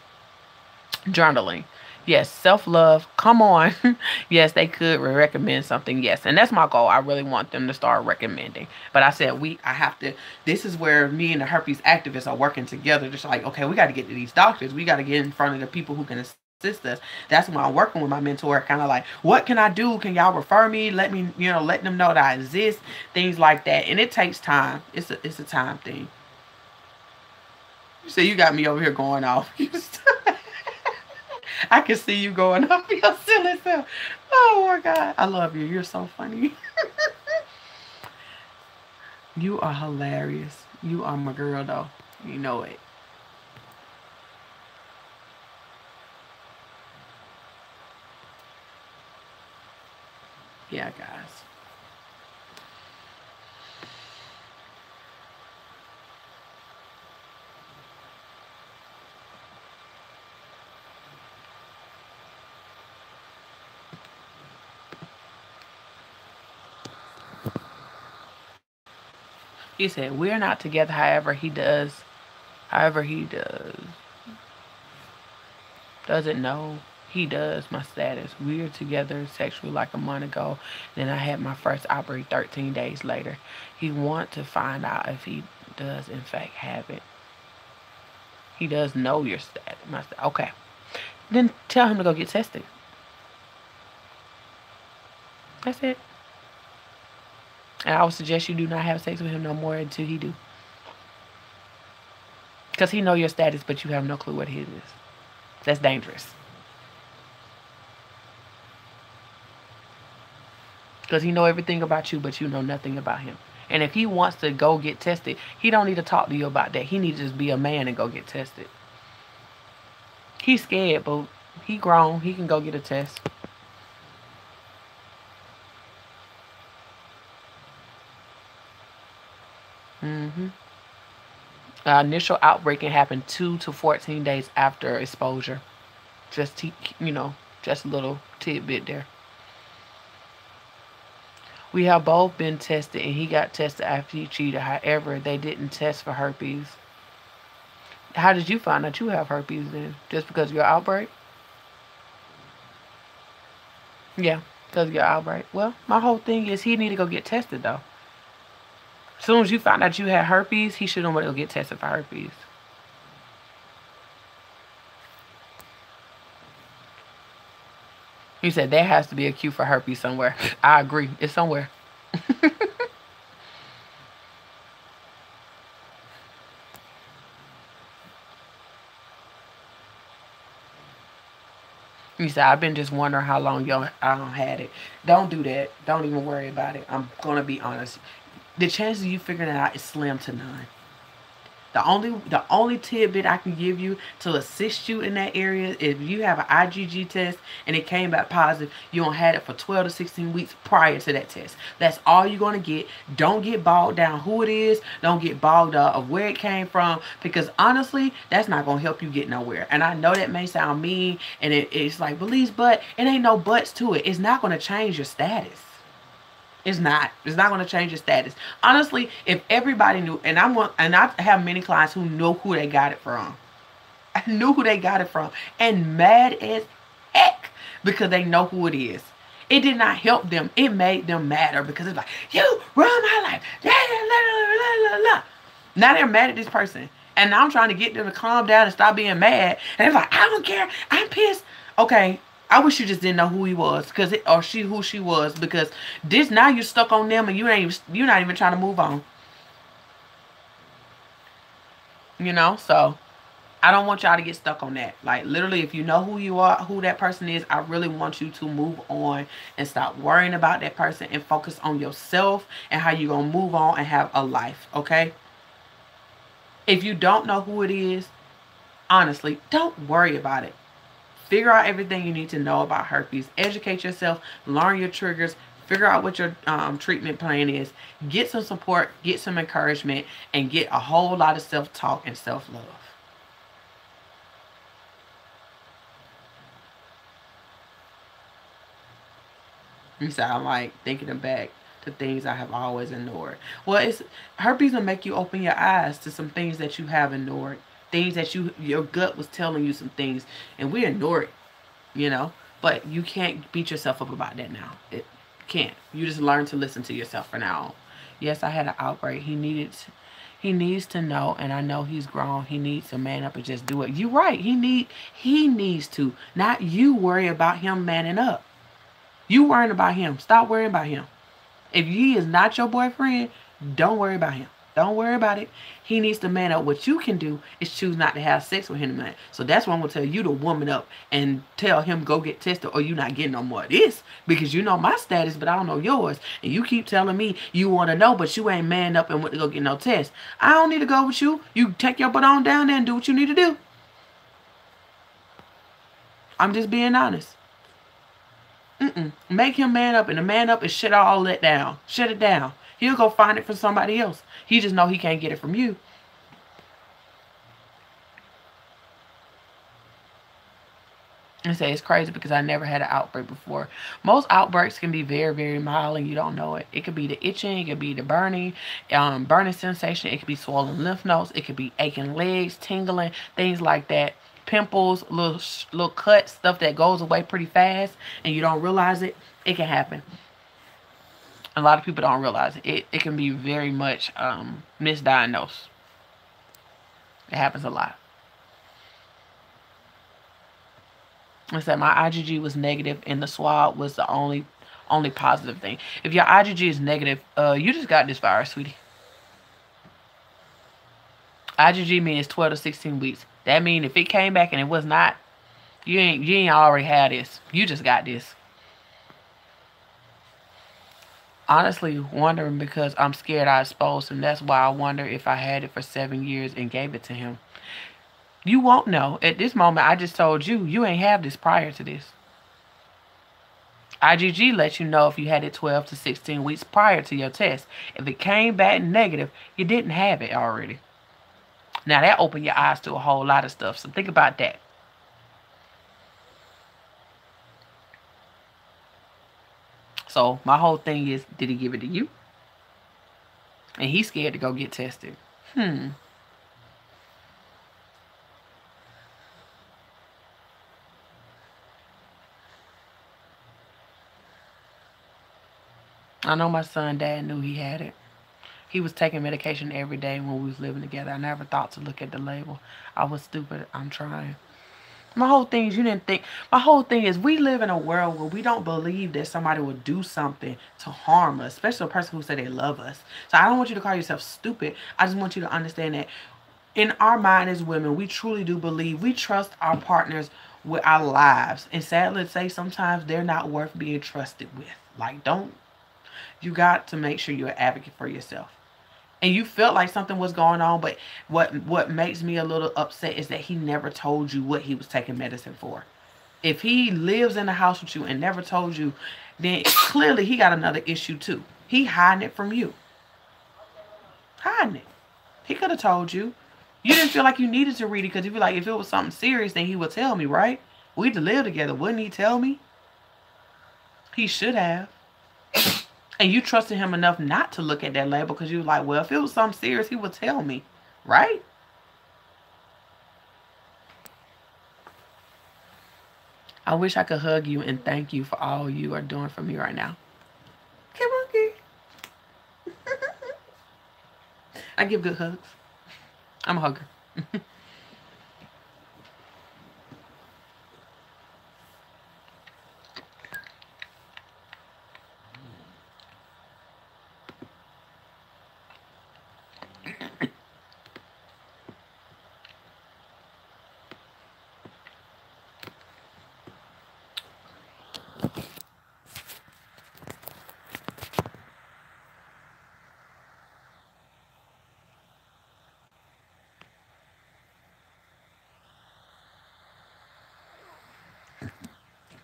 Journaling. Yes. Self-love. Come on. Yes, they could recommend something. Yes. And that's my goal. I really want them to start recommending. But I said, this is where me and the herpes activists are working together. Just like, okay, we got to get to these doctors. We got to get in front of the people who can assist us. That's why I'm working with my mentor, kind of like, what can I do? Can y'all refer me? Let me, let them know that I exist, things like that. And it takes time. It's a time thing. So you got me over here going off. I can see you going off your silly self. Oh my God. I love you. You're so funny. You are hilarious. You are my girl though. You know it. Yeah, guys. He said, we're not together, however he does. However he doesn't know he does my status. We're together sexually like a month ago. Then I had my first outbreak 13 days later. He wants to find out if he does in fact have it. He does know your status. Okay. Then tell him to go get tested. That's it. And I would suggest you do not have sex with him no more until he do. Because he know your status, but you have no clue what his is. That's dangerous. Because he know everything about you, but you know nothing about him. And if he wants to go get tested, he don't need to talk to you about that. He needs to just be a man and go get tested. He's scared, but he grown. He can go get a test. Initial outbreak can happen 2 to 14 days after exposure. Just just a little tidbit there. We have both been tested, and he got tested after he cheated. However, they didn't test for herpes. How did you find out you have herpes then? Just because of your outbreak? Yeah, because of your outbreak. Well, my whole thing is he need to go get tested though. As soon as you find out you had herpes, he shouldn't want to go get tested for herpes. He said there has to be a queue for herpes somewhere. I agree. It's somewhere. He said, I've been just wondering how long y'all had it. Don't do that. Don't even worry about it. I'm going to be honest. The chances of you figuring it out is slim to none. The only tidbit I can give you to assist you in that area, if you have an IgG test and it came back positive, you don't have it for 12 to 16 weeks prior to that test. That's all you're going to get. Don't get bogged down who it is. Don't get bogged up of where it came from, because honestly, that's not going to help you get nowhere. And I know that may sound mean, and it's like, Belize, but it ain't no buts to it. It's not going to change your status. It's not going to change your status. Honestly, if everybody knew, and I have many clients who know who they got it from. I knew who they got it from. And mad as heck because they know who it is. It did not help them. It made them madder because it's like, you ruined my life. Now they're mad at this person. And now I'm trying to get them to calm down and stop being mad. And they're like, I don't care. I'm pissed. Okay. I wish you just didn't know who he was, who she was, because this now you're stuck on them and you're not even trying to move on. So I don't want y'all to get stuck on that. Like literally, if you know who you are, who that person is, I really want you to move on and stop worrying about that person and focus on yourself and how you're gonna move on and have a life. Okay? If you don't know who it is, honestly, don't worry about it. Figure out everything you need to know about herpes. Educate yourself. Learn your triggers. Figure out what your treatment plan is. Get some support. Get some encouragement. And get a whole lot of self-talk and self-love. So I'm like thinking back to things I have always ignored. Well, herpes will make you open your eyes to some things that you have ignored. Things that your gut was telling you some things, and we ignore it, but you can't beat yourself up about that now. It can't. You just learn to listen to yourself from now on. Yes, I had an outbreak. He needed He needs to know, and I know he's grown. He needs to man up and just do it. You're right. He needs to. Not you worry about him manning up. You worrying about him. Stop worrying about him. If he is not your boyfriend, don't worry about him. Don't worry about it. He needs to man up. What you can do is choose not to have sex with him, man. So that's why I'm going to tell you to woman up and tell him go get tested, or you not getting no more of this. Because you know my status, but I don't know yours. And you keep telling me you want to know, but you ain't man up and went to go get no test. I don't need to go with you. You take your butt on down there and do what you need to do. I'm just being honest. Make him man up, and the man up is shut all that down. Shut it down. He'll go find it from somebody else. He just know he can't get it from you. And say it's crazy because I never had an outbreak before. Most outbreaks can be very, very mild and you don't know it. It could be the itching, it could be the burning sensation, it could be swollen lymph nodes, it could be aching legs, tingling, things like that. Pimples, little cuts, stuff that goes away pretty fast and you don't realize it. It can happen. A lot of people don't realize it. It can be very much misdiagnosed. It happens a lot. I said my IgG was negative and the swab was the only positive thing. If your IgG is negative, you just got this virus, sweetie. IgG means 12 to 16 weeks. That means if it came back and it was not, you ain't already had this. You just got this. Honestly, wondering because I'm scared I exposed him. That's why I wonder if I had it for 7 years and gave it to him. You won't know. At this moment, I just told you, you ain't have this prior to this. IgG lets you know if you had it 12 to 16 weeks prior to your test. If it came back negative, you didn't have it already. Now, that opened your eyes to a whole lot of stuff. So think about that. So my whole thing is, did he give it to you? And he's scared to go get tested. I know my son dad knew he had it. He was taking medication every day when we was living together. I never thought to look at the label. I was stupid. I'm trying. My whole thing is you didn't think. My whole thing is we live in a world where we don't believe that somebody would do something to harm us, especially a person who said they love us. So I don't want you to call yourself stupid. I just want you to understand that in our mind as women, we truly do believe, we trust our partners with our lives. And sadly to say, sometimes they're not worth being trusted with. Like, you got to make sure you're an advocate for yourself. And you felt like something was going on, but what makes me a little upset is that he never told you what he was taking medicine for. If he lives in the house with you and never told you, then clearly he got another issue too. He hiding it from you. Hiding it. He could have told you. You didn't feel like you needed to read it because you feel like if it was something serious, then he would tell me, right? We had to live together. Wouldn't he tell me? He should have. And you trusted him enough not to look at that label because you were like, well, if it was something serious, he would tell me. Right? I wish I could hug you and thank you for all you are doing for me right now. Come on, girl. I give good hugs. I'm a hugger.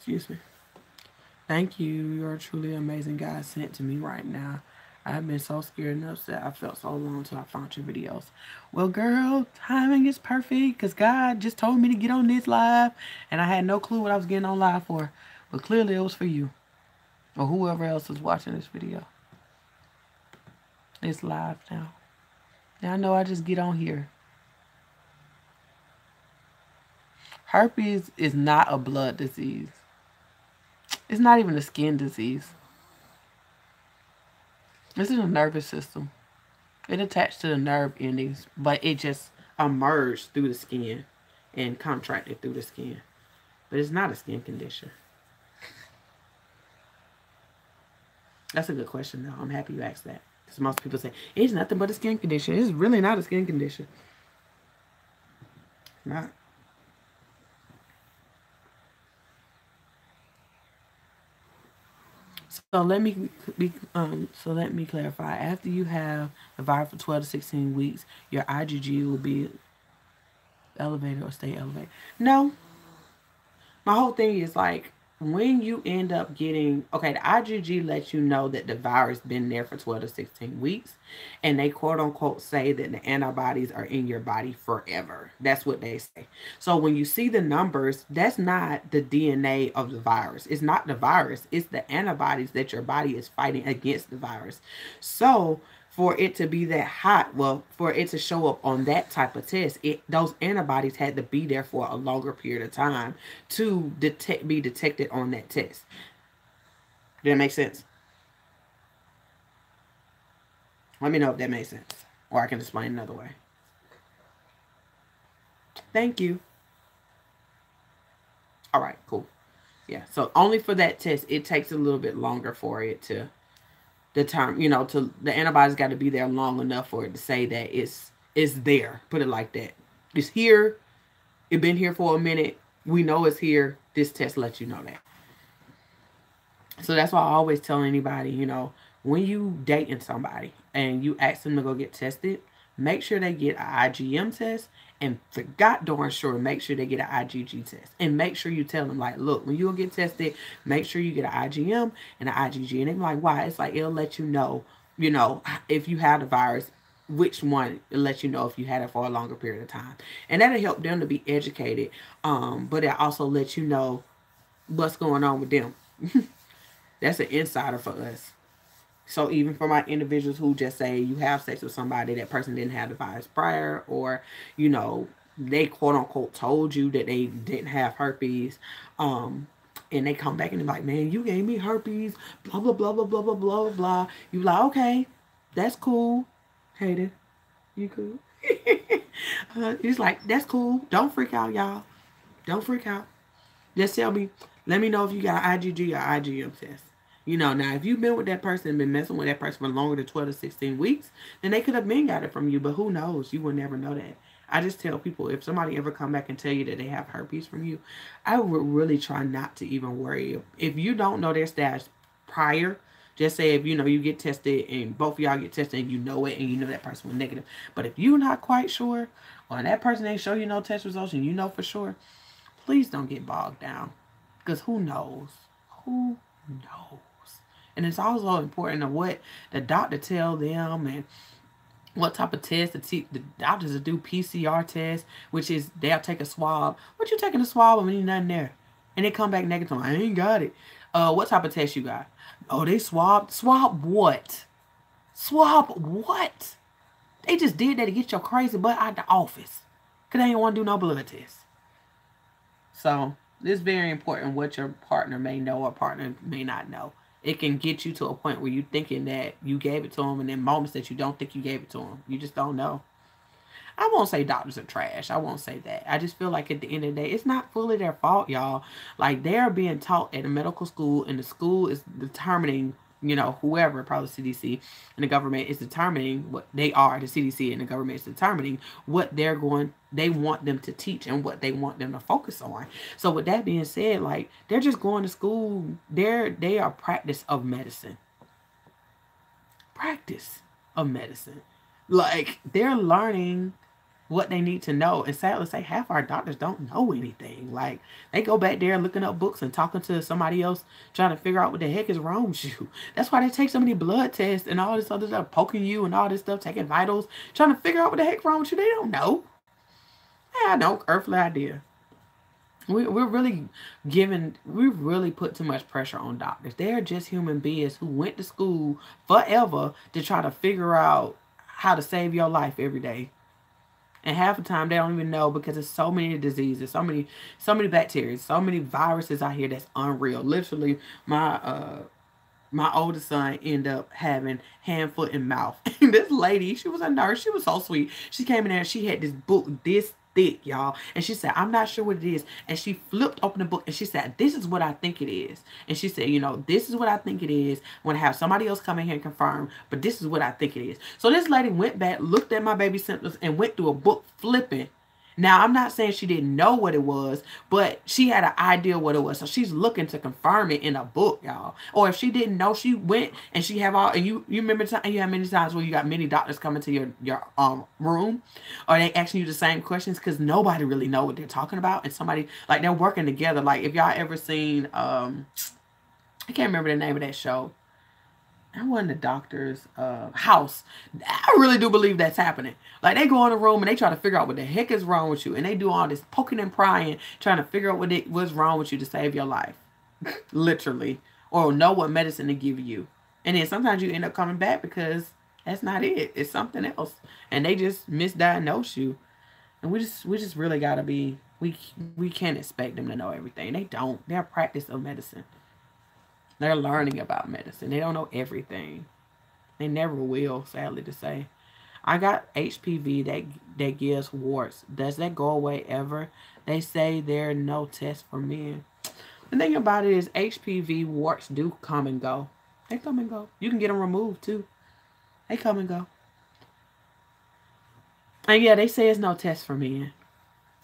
Excuse me. Thank you. You're truly amazing God sent to me right now. I've been so scared and upset. I felt so long until I found your videos. Well, girl, timing is perfect because God just told me to get on this live and I had no clue what I was getting on live for. But clearly it was for you or whoever else is watching this video. It's live now. Now I know I just get on here. Herpes is not a blood disease. It's not even a skin disease. It's in the nervous system. It attached to the nerve endings, but it just emerged through the skin and contracted through the skin. But it's not a skin condition. That's a good question, though. I'm happy you asked that. Because most people say, it's nothing but a skin condition. It's really not a skin condition. It's not. So let me clarify. After you have the virus for 12 to 16 weeks, your IgG will be elevated or stay elevated. No. My whole thing is like, when you end up getting, okay, the IgG lets you know that the virus been there for 12 to 16 weeks, and they quote unquote say that the antibodies are in your body forever. That's what they say. So when you see the numbers, that's not the DNA of the virus. It's not the virus. It's the antibodies that your body is fighting against the virus. So for it to be that hot, well, for it to show up on that type of test, those antibodies had to be there for a longer period of time to be detected on that test. Did that make sense? Let me know if that makes sense, or I can explain another way. Thank you. All right, cool. Yeah, so only for that test, it takes a little bit longer for it to determine, to the antibodies got to be there long enough for it to say that it's there. Put it like that. It's here. It's been here for a minute. We know it's here. This test lets you know that. So that's why I always tell anybody, when you dating somebody and you ask them to go get tested, make sure they get an IgM test, and for God darn sure, make sure they get an IgG test. And make sure you tell them, like, look, when you get tested, make sure you get an IgM and an IgG. And they're like, why? It's like, it'll let you know, if you have the virus, which one. It'll let you know if you had it for a longer period of time. And that'll help them to be educated. But it also lets you know what's going on with them. That's an insider for us. So even for my individuals who just say you have sex with somebody, that person didn't have the virus prior, or, they quote unquote told you that they didn't have herpes, and they come back and they're like, man, you gave me herpes, blah, blah, blah, blah, blah, blah, blah, blah. You like, okay, that's cool. Hater, you cool? He's like, that's cool. Don't freak out, y'all. Don't freak out. Just let me know if you got an IgG or IgM test. Now if you've been with that person and been messing with that person for longer than 12 to 16 weeks, then they could have been got it from you, but who knows? You will never know that. I just tell people, if somebody ever come back and tell you that they have herpes from you, I would really try not to even worry. If you don't know their status prior, just say if you get tested and both of y'all get tested and you know it and you know that person was negative. But if you're not quite sure, or that person ain't show you no test results and you know for sure, please don't get bogged down. Because who knows? Who knows? And it's also important of what the doctor tell them and what type of test the doctors will do PCR test, which is they'll take a swab. What you taking a swab when ain't nothing there? And they come back negative. I ain't got it. What type of test you got? Oh, they swabbed. Swab what? Swab what? They just did that to get your crazy butt out the office. Because they ain't want to do no blood test. So it's very important what your partner may know or partner may not know. It can get you to a point where you're thinking that you gave it to them, and then moments that you don't think you gave it to them. You just don't know. I won't say doctors are trash. I won't say that. I just feel like at the end of the day, it's not fully their fault, y'all. Like, they're being taught at a medical school, and the school is determining, whoever, probably CDC and the government is determining what they are. The CDC and the government is determining what they want them to teach and what they want them to focus on. So with that being said, like, they're just going to school. They are practice of medicine. Practice of medicine. Like, they're learning what they need to know. And sadly say, half our doctors don't know anything. Like, they go back there looking up books and talking to somebody else, trying to figure out what the heck is wrong with you. That's why they take so many blood tests and all this other stuff, poking you and all this stuff, taking vitals, trying to figure out what the heck wrong with you. They don't know. They have no earthly idea. We've really put too much pressure on doctors. They're just human beings who went to school forever to try to figure out how to save your life every day. And half the time they don't even know, because there's so many diseases, so many bacteria, so many viruses out here that's unreal. Literally, my my oldest son ended up having hand, foot, and mouth. And this lady, she was a nurse. She was so sweet. She came in there and she had this book this thick, y'all. And she said, I'm not sure what it is. And she flipped open the book and she said, this is what I think it is. And she said, you know, this is what I think it is. I'm going to have somebody else come in here and confirm, but this is what I think it is. So this lady went back, looked at my baby symptoms, and went through a book flipping. Now, I'm not saying she didn't know what it was, but she had an idea what it was. So she's looking to confirm it in a book, y'all. Or if she didn't know, she went and she have all, and you remember you have many times where you got many doctors coming to your room, or they asking you the same questions because nobody really know what they're talking about, and somebody like they're working together. Like if y'all ever seen I can't remember the name of that show. I wasn't the doctor's house. I really do believe that's happening. Like they go in a room and they try to figure out what the heck is wrong with you, and they do all this poking and prying, trying to figure out what's wrong with you to save your life, literally, or know what medicine to give you. And then sometimes you end up coming back because that's not it. It's something else, and they just misdiagnose you. And we just really gotta be. We can't expect them to know everything. They don't. They're a practice of medicine. They're learning about medicine. They don't know everything. They never will, sadly to say. I got HPV that gives warts. Does that go away ever? They say there are no tests for men. The thing about it is HPV warts do come and go. They come and go. You can get them removed too. They come and go. And yeah, they say it's no test for men.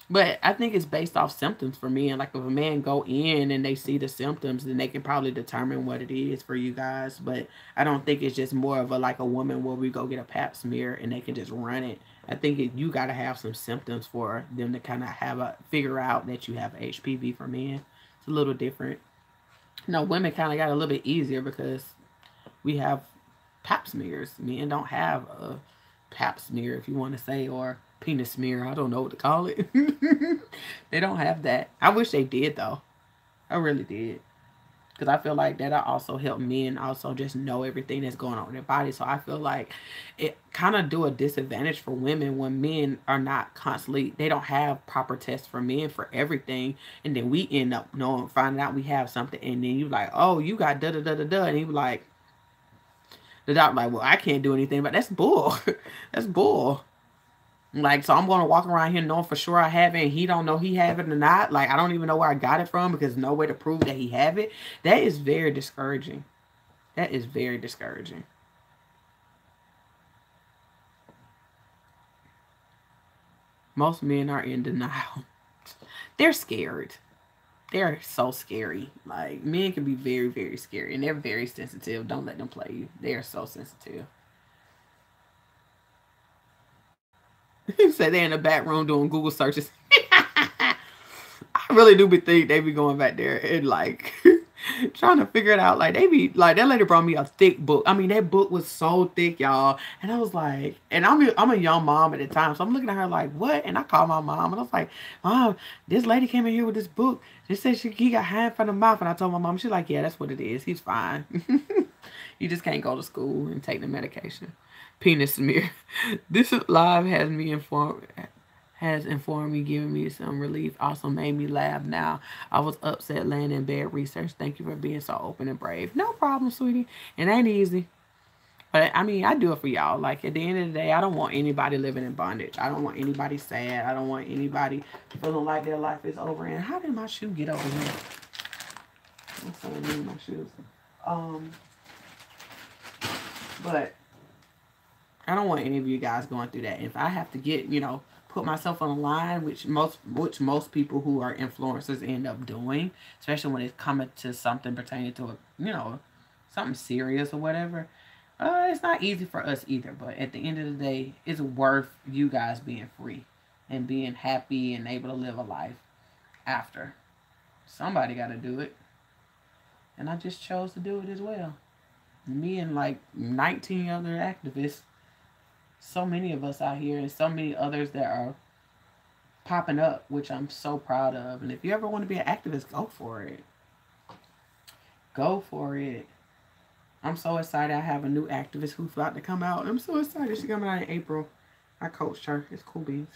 But I think it's based off symptoms for men. Like if a man go in and they see the symptoms, then they can probably determine what it is for you guys. But I don't think it's just more of like a woman where we go get a pap smear and they can just run it. I think you got to have some symptoms for them to kind of figure out that you have HPV for men. It's a little different. No, women kind of got a little bit easier because we have pap smears. Men don't have a pap smear, if you want to say, or penis smear. I don't know what to call it. They don't have that. I wish they did though. I really did. Because I feel like that'll also help men also just know everything that's going on in their body. So I feel like it kind of do a disadvantage for women when men are not constantly, they don't have proper tests for men for everything. And then we end up finding out we have something. And then you like, oh, you got da da da da da. And he was like, the doctor like, well, I can't do anything. But that's bull. That's bull. Like, so I'm going to walk around here knowing for sure I have it and he don't know he have it or not. Like, I don't even know where I got it from because no way to prove that he have it. That is very discouraging. That is very discouraging. Most men are in denial. They're scared. They're so scary. Like, men can be very, very scary. And they're very sensitive. Don't let them play you. They are so sensitive. He said they're in the back room doing Google searches. I really do think they be going back there and like trying to figure it out. Like they be like that lady brought me a thick book. I mean that book was so thick, y'all. And I was like, and I'm a young mom at the time, so I'm looking at her like, what? And I called my mom and I was like, Mom, this lady came in here with this book. She said he got hand from the mouth, and I told my mom. She's like, yeah, that's what it is. He's fine. You just can't go to school and take the medication. Penis smear. This live has informed me, giving me some relief. Also made me laugh. Now I was upset laying in bed. Research. Thank you for being so open and brave. No problem, sweetie. It ain't easy, but I mean, I do it for y'all. Like at the end of the day, I don't want anybody living in bondage. I don't want anybody sad. I don't want anybody feeling like their life is over. And how did my shoe get over here? I'm sorry, I need my shoes. But I don't want any of you guys going through that. If I have to get, put myself on the line, which most people who are influencers end up doing, especially when it's coming to something pertaining to something serious or whatever. It's not easy for us either. But at the end of the day, it's worth you guys being free and being happy and able to live a life after. Somebody got to do it, and I just chose to do it as well. Me and like 19 other activists. So many of us out here and so many others that are popping up, which I'm so proud of. And if you ever want to be an activist, go for it. Go for it. I'm so excited. I have a new activist who's about to come out. I'm so excited. She's coming out in April. I coached her. It's cool beans.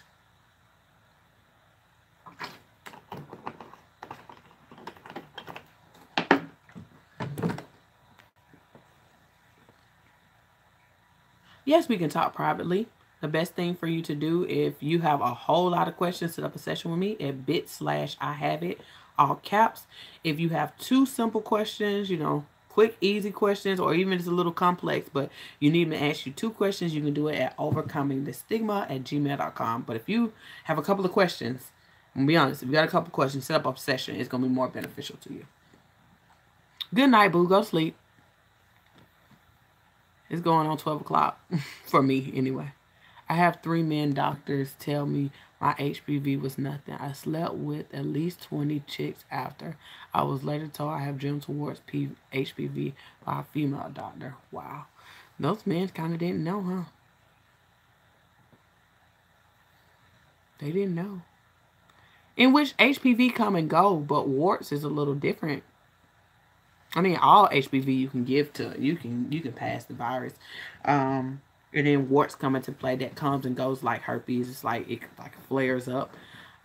Yes, we can talk privately. The best thing for you to do, if you have a whole lot of questions, set up a session with me at bit/I have it, all caps. If you have two simple questions, quick, easy questions, or even it's a little complex, but you need me to ask you two questions, you can do it at overcomingthestigma@gmail.com. But if you have a couple of questions, I'm gonna be honest, if you got a couple of questions, set up a session. It's gonna be more beneficial to you. Good night, boo. Go to sleep. It's going on 12 o'clock for me anyway. I have 3 men doctors tell me my HPV was nothing. I slept with at least 20 chicks after. I was later told I have germ towards HPV by a female doctor. Wow. Those men kind of didn't know, huh? They didn't know. In which HPV come and go, but warts is a little different. I mean, all HPV you can give to, you can pass the virus. And then warts come into play that comes and goes like herpes. It's like it flares up.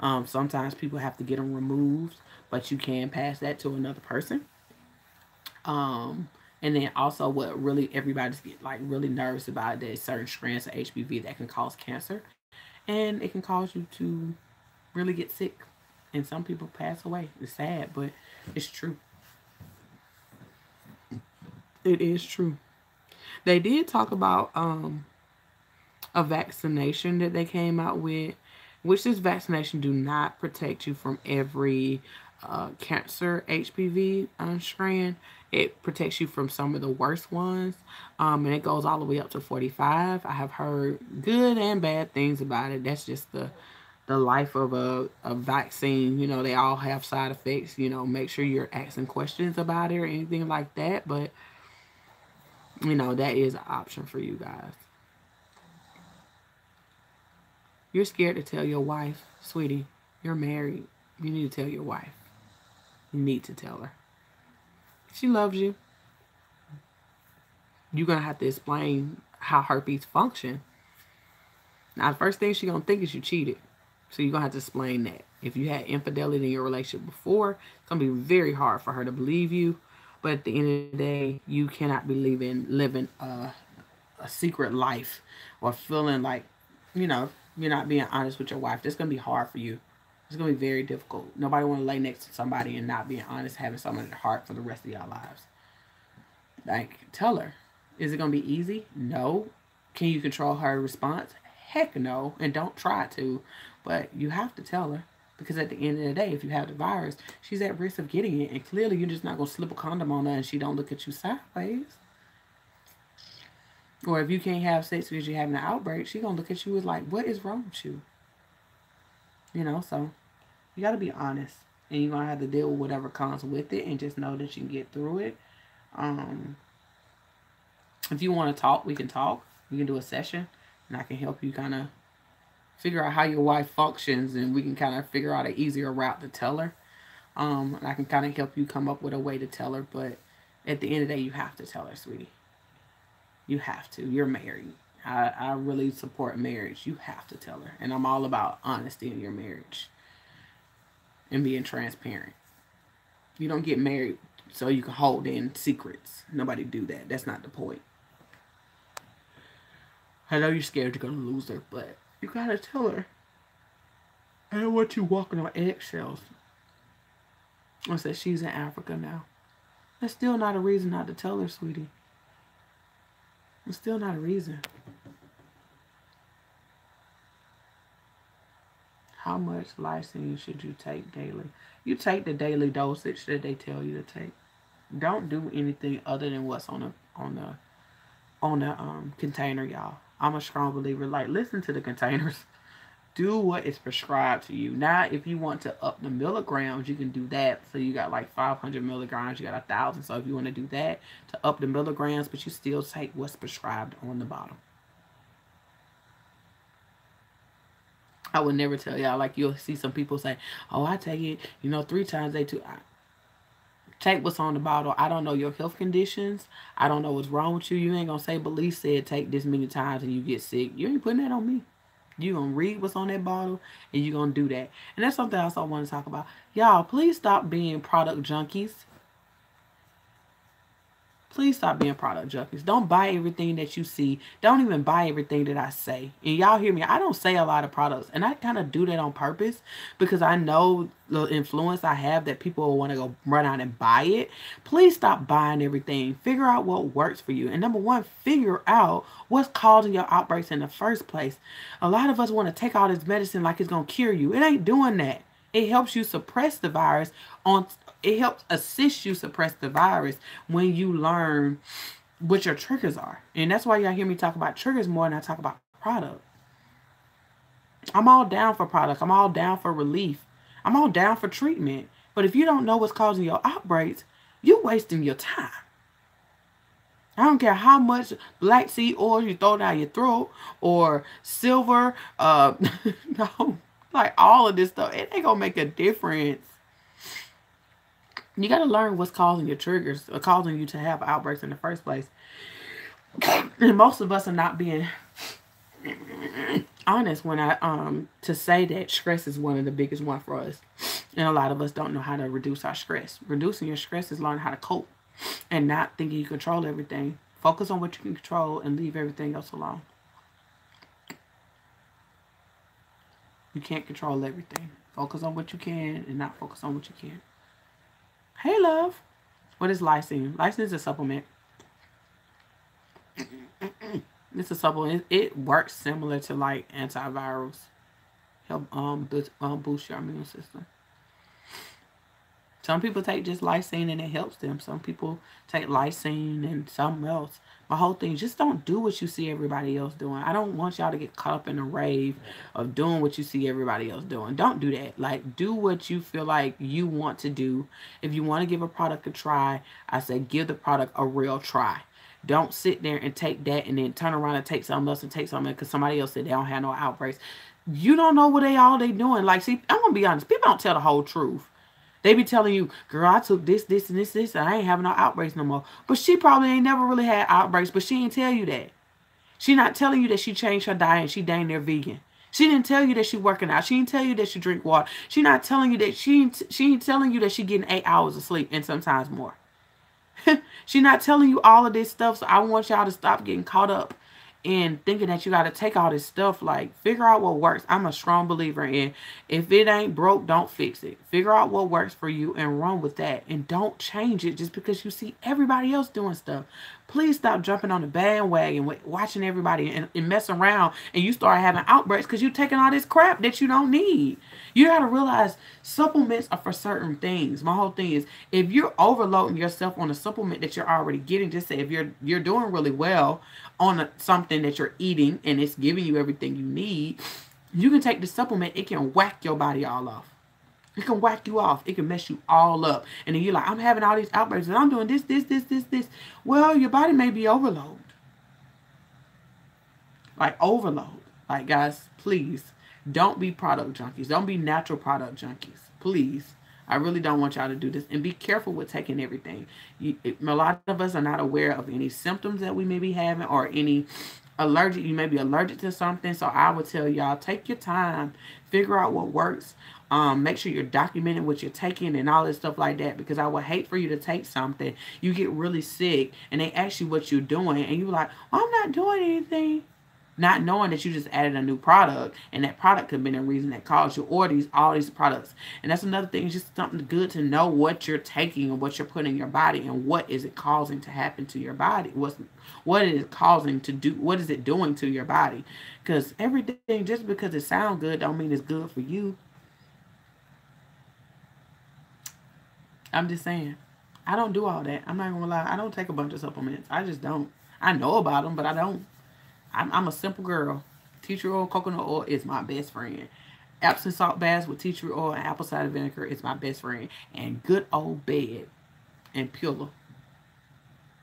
Sometimes people have to get them removed, but you can pass that to another person. And then also what really everybody's get like really nervous about, there's certain strands of HPV that can cause cancer, and it can cause you to really get sick, and some people pass away. It's sad, but it's true. It is true. They did talk about a vaccination that they came out with, which this vaccination do not protect you from every cancer HPV strand. It protects you from some of the worst ones, and it goes all the way up to 45. I have heard good and bad things about it. That's just the life of a vaccine. They all have side effects. Make sure you're asking questions about it or anything like that, but that is an option for you guys. You're scared to tell your wife, sweetie, you're married. You need to tell your wife. You need to tell her. She loves you. You're going to have to explain how herpes function. Now, the first thing she's going to think is you cheated. So you're going to have to explain that. If you had infidelity in your relationship before, it's going to be very hard for her to believe you. But at the end of the day, you cannot be living a secret life or feeling like, you're not being honest with your wife. That's going to be hard for you. It's going to be very difficult. Nobody want to lay next to somebody and not being honest, having someone in their heart for the rest of your lives. Like, tell her. Is it going to be easy? No. Can you control her response? Heck no. And don't try to. But you have to tell her. Because at the end of the day, if you have the virus, she's at risk of getting it. And clearly, you're just not going to slip a condom on her and she don't look at you sideways. Or if you can't have sex because you're having an outbreak, she's going to look at you as like, what is wrong with you? So you got to be honest. And you're going to have to deal with whatever comes with it and just know that you can get through it. If you want to talk, we can talk. We can do a session. And I can help you kind of figure out how your wife functions. And we can kind of figure out an easier route to tell her. And I can kind of help you come up with a way to tell her. But at the end of the day, you have to tell her, sweetie. You have to. You're married. I really support marriage. You have to tell her. And I'm all about honesty in your marriage. And being transparent. You don't get married so you can hold in secrets. Nobody do that. That's not the point. I know you're scared you're going to lose her, but you got to tell her. I don't want you walking on eggshells. I said she's in Africa now. That's still not a reason not to tell her, sweetie. It's still not a reason. How much lysine should you take daily? You take the daily dosage that they tell you to take. Don't do anything other than what's on the container, y'all. I'm a strong believer. Like, listen to the containers. Do what is prescribed to you. Now, if you want to up the milligrams, you can do that. So you got like 500 milligrams, you got 1,000. So if you want to do that to up the milligrams, but you still take what's prescribed on the bottle. I would never tell y'all, like you'll see some people say, oh, I take it, 3 times a day too. Take what's on the bottle. I don't know your health conditions. I don't know what's wrong with you. You ain't going to say, Belize said take this many times and you get sick. You ain't putting that on me. You're going to read what's on that bottle, and you're going to do that. And that's something else I want to talk about. Y'all, please stop being product junkies. Please stop being product junkies. Don't buy everything that you see. Don't even buy everything that I say. And y'all hear me, I don't say a lot of products. And I kind of do that on purpose because I know the influence I have that people will want to go run out and buy it. Please stop buying everything. Figure out what works for you. And number one, figure out what's causing your outbreaks in the first place. A lot of us want to take all this medicine like it's going to cure you. It ain't doing that. It helps you suppress the virus on... It helps assist you suppress the virus when you learn what your triggers are. And that's why y'all hear me talk about triggers more than I talk about product. I'm all down for product. I'm all down for relief. I'm all down for treatment. But if you don't know what's causing your outbreaks, you're wasting your time. I don't care how much black seed oil you throw down your throat or silver, no, like all of this stuff. It ain't gonna make a difference. You got to learn what's causing your triggers or causing you to have outbreaks in the first place. And most of us are not being honest when to say that stress is one of the biggest one for us. And a lot of us don't know how to reduce our stress. Reducing your stress is learning how to cope and not thinking you control everything. Focus on what you can control and leave everything else alone. You can't control everything. Focus on what you can and not focus on what you can't. Hey, love. What is lysine? Lysine is a supplement. It's a supplement. It works similar to like antivirals. Help boost your immune system. Some people take just lysine and it helps them. Some people take lysine and something else. My whole thing, just don't do what you see everybody else doing. I don't want y'all to get caught up in a rave of doing what you see everybody else doing. Don't do that. Like, do what you feel like you want to do. If you want to give a product a try, I say give the product a real try. Don't sit there and take that and then turn around and take something else and take something because somebody else said they don't have no outbreaks. You don't know what they doing. Like, see, I'm going to be honest. People don't tell the whole truth. They be telling you, girl, I took this, and this, and I ain't having no outbreaks no more. But she probably ain't never really had outbreaks, but she ain't tell you that. She not telling you that she changed her diet and she dang near vegan. She didn't tell you that she working out. She didn't tell you that she drink water. She not telling you that she ain't telling you that she getting 8 hours of sleep and sometimes more. She not telling you all of this stuff. So I want y'all to stop getting caught up and thinking that you got to take all this stuff. Like, figure out what works. I'm a strong believer in if it ain't broke, don't fix it. Figure out what works for you and run with that. And don't change it just because you see everybody else doing stuff. Please stop jumping on the bandwagon, watching everybody and mess around. And you start having outbreaks because you're taking all this crap that you don't need. You got to realize supplements are for certain things. My whole thing is if you're overloading yourself on a supplement that you're already getting, just say if you're doing really well on something that you're eating and it's giving you everything you need, you can take the supplement. It can whack your body all off. It can whack you off. It can mess you all up. And then you're like, I'm having all these outbreaks and I'm doing this. Well, your body may be overload. Like overload. Like, guys, please don't be product junkies. Don't be natural product junkies. Please. I really don't want y'all to do this. And be careful with taking everything. A lot of us are not aware of any symptoms that we may be having or any allergic. You may be allergic to something. So I would tell y'all, take your time. Figure out what works. Make sure you're documenting what you're taking and all this stuff like that. Because I would hate for you to take something. You get really sick and they ask you what you're doing. And you're like, I'm not doing anything. Not knowing that you just added a new product and that product could have been a reason that caused you or all these products. And that's another thing. It's just something good to know what you're taking and what you're putting in your body and what is it causing to happen to your body. What is it causing to do? What is it doing to your body? Because everything, just because it sounds good, don't mean it's good for you. I'm just saying. I don't do all that. I'm not going to lie. I don't take a bunch of supplements. I just don't. I know about them, but I don't. I'm a simple girl. Tea tree oil, coconut oil is my best friend. Epsom salt baths with tea tree oil and apple cider vinegar is my best friend. And good old bed and pillow.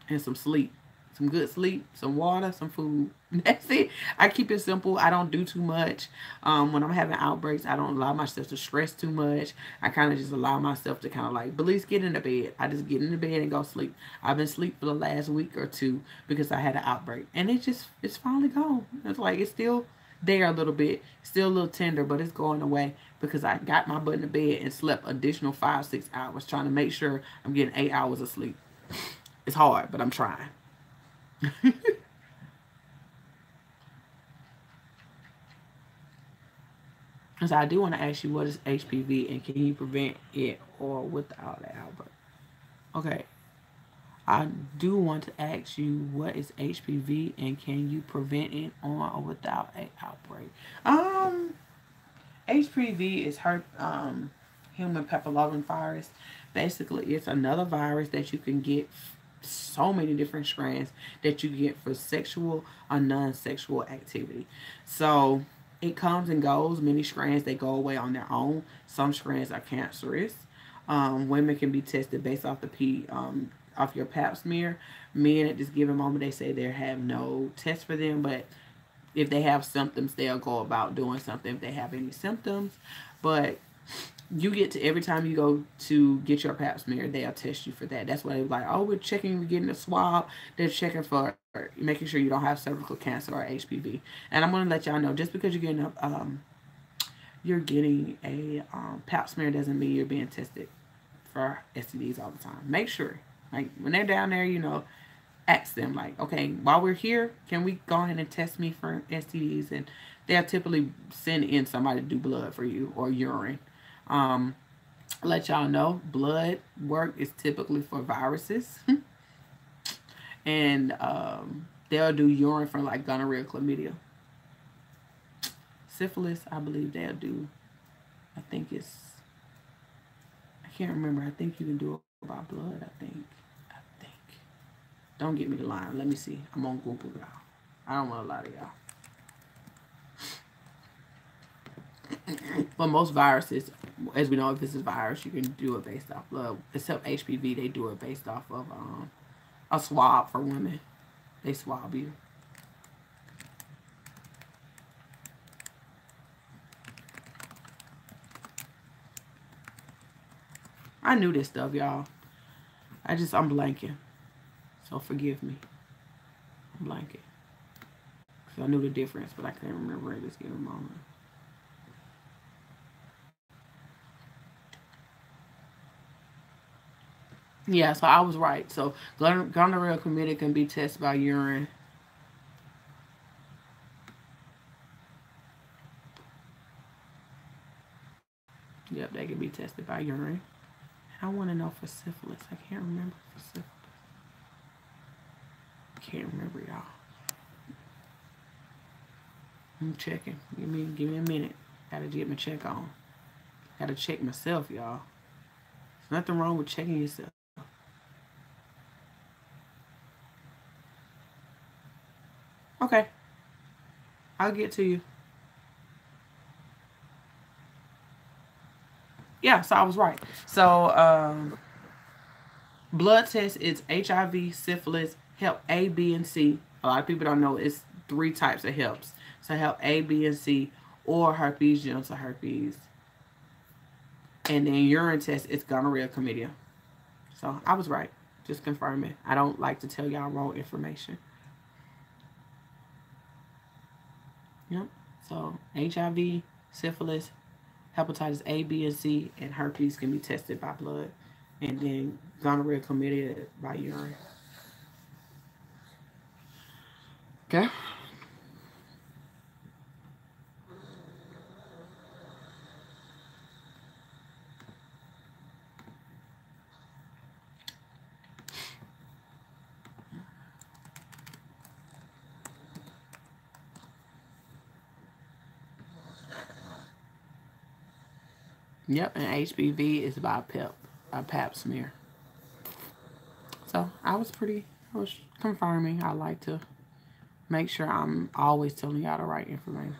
And some sleep. Some good sleep, some water, some food. That's it. I keep it simple. I don't do too much. When I'm having outbreaks, I don't allow myself to stress too much. I kind of just allow myself to kind of like, Belize, get in the bed. I just get in the bed and go sleep. I've been asleep for the last week or two because I had an outbreak. And it's finally gone. It's like, it's still there a little bit. Still a little tender, but it's going away because I got my butt in the bed and slept additional 5-6 hours trying to make sure I'm getting 8 hours of sleep. It's hard, but I'm trying. So I do want to ask you, what is HPV and can you prevent it or without the outbreak? Okay. I do want to ask you, what is HPV and can you prevent it on or without an outbreak? HPV is human papillomavirus. Basically, it's another virus that you can get, so many different strands that you get for sexual or non-sexual activity. So it comes and goes. Many strands, they go away on their own. Some strands are cancerous. Women can be tested based off off your pap smear. Men at this given moment, they say they have no test for them, but if they have symptoms, they'll go about doing something if they have any symptoms. But you get to, every time you go to get your pap smear, they'll test you for that. That's why they're like, oh, we're checking, we're getting a swab. They're checking for making sure you don't have cervical cancer or HPV. And I'm going to let y'all know, just because you're getting a pap smear doesn't mean you're being tested for STDs all the time. Make sure, like, when they're down there, ask them, like, okay, while we're here, can we go ahead and test me for STDs? And they'll typically send in somebody to do blood for you or urine. Let y'all know, blood work is typically for viruses. And they'll do urine for like gonorrhea, chlamydia. Syphilis, I believe they'll do, I can't remember. I think you can do it by blood, I think. Don't get me the line. Let me see. I'm on Google, y'all. I don't want to lie to y'all. But most viruses, as we know, if this is virus, you can do it based off blood. Except HPV, they do it based off of a swab for women. They swab you. I knew this stuff, y'all. I'm blanking. So forgive me. I'm blanking. So I knew the difference, but I can't remember at this given moment. Yeah, so I was right. So gonorrhea, chlamydia can be tested by urine. Yep, they can be tested by urine. I want to know for syphilis. I can't remember for syphilis. Can't remember, y'all. I'm checking. Give me a minute. Gotta get my check on. Gotta check myself, y'all. There's nothing wrong with checking yourself. Okay. I'll get to you. Yeah, so I was right. So, blood test is HIV, syphilis, Hep A, B, and C. A lot of people don't know it's 3 types of Heps. So Hep A, B, and C, or herpes, genital herpes. And then urine test, it's gonorrhea, chlamydia. So I was right. Just confirming. I don't like to tell y'all wrong information. Yep. So HIV, syphilis, hepatitis A, B, and C, and herpes can be tested by blood. And then gonorrhea, chlamydia by urine. Okay. Yep, and HPV is by a pap smear. So I was confirming. I like to make sure I'm always telling y'all the right information.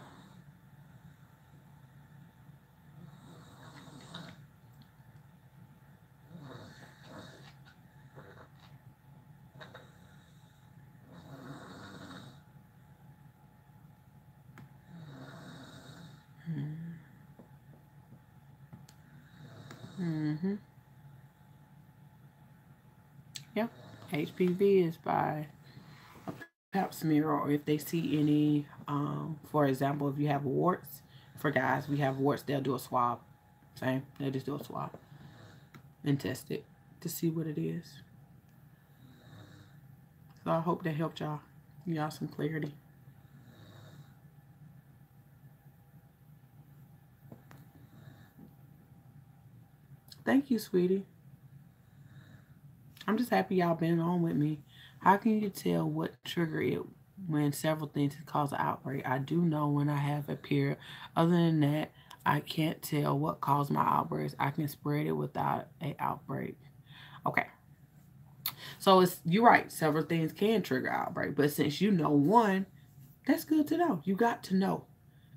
Yep, HPV is by a pap smear, or if they see any, for example, if you have warts, for guys, we have warts, they'll do a swab. Same, they just do a swab and test it to see what it is. So I hope that helped y'all. Y'all some clarity. Thank you, sweetie. I'm just happy y'all been on with me. How can you tell what trigger it when several things can cause an outbreak? I do know when I have a period. Other than that, I can't tell what caused my outbreaks. I can spread it without an outbreak. Okay. So you're right. Several things can trigger outbreak, but since you know one, that's good to know. You got to know.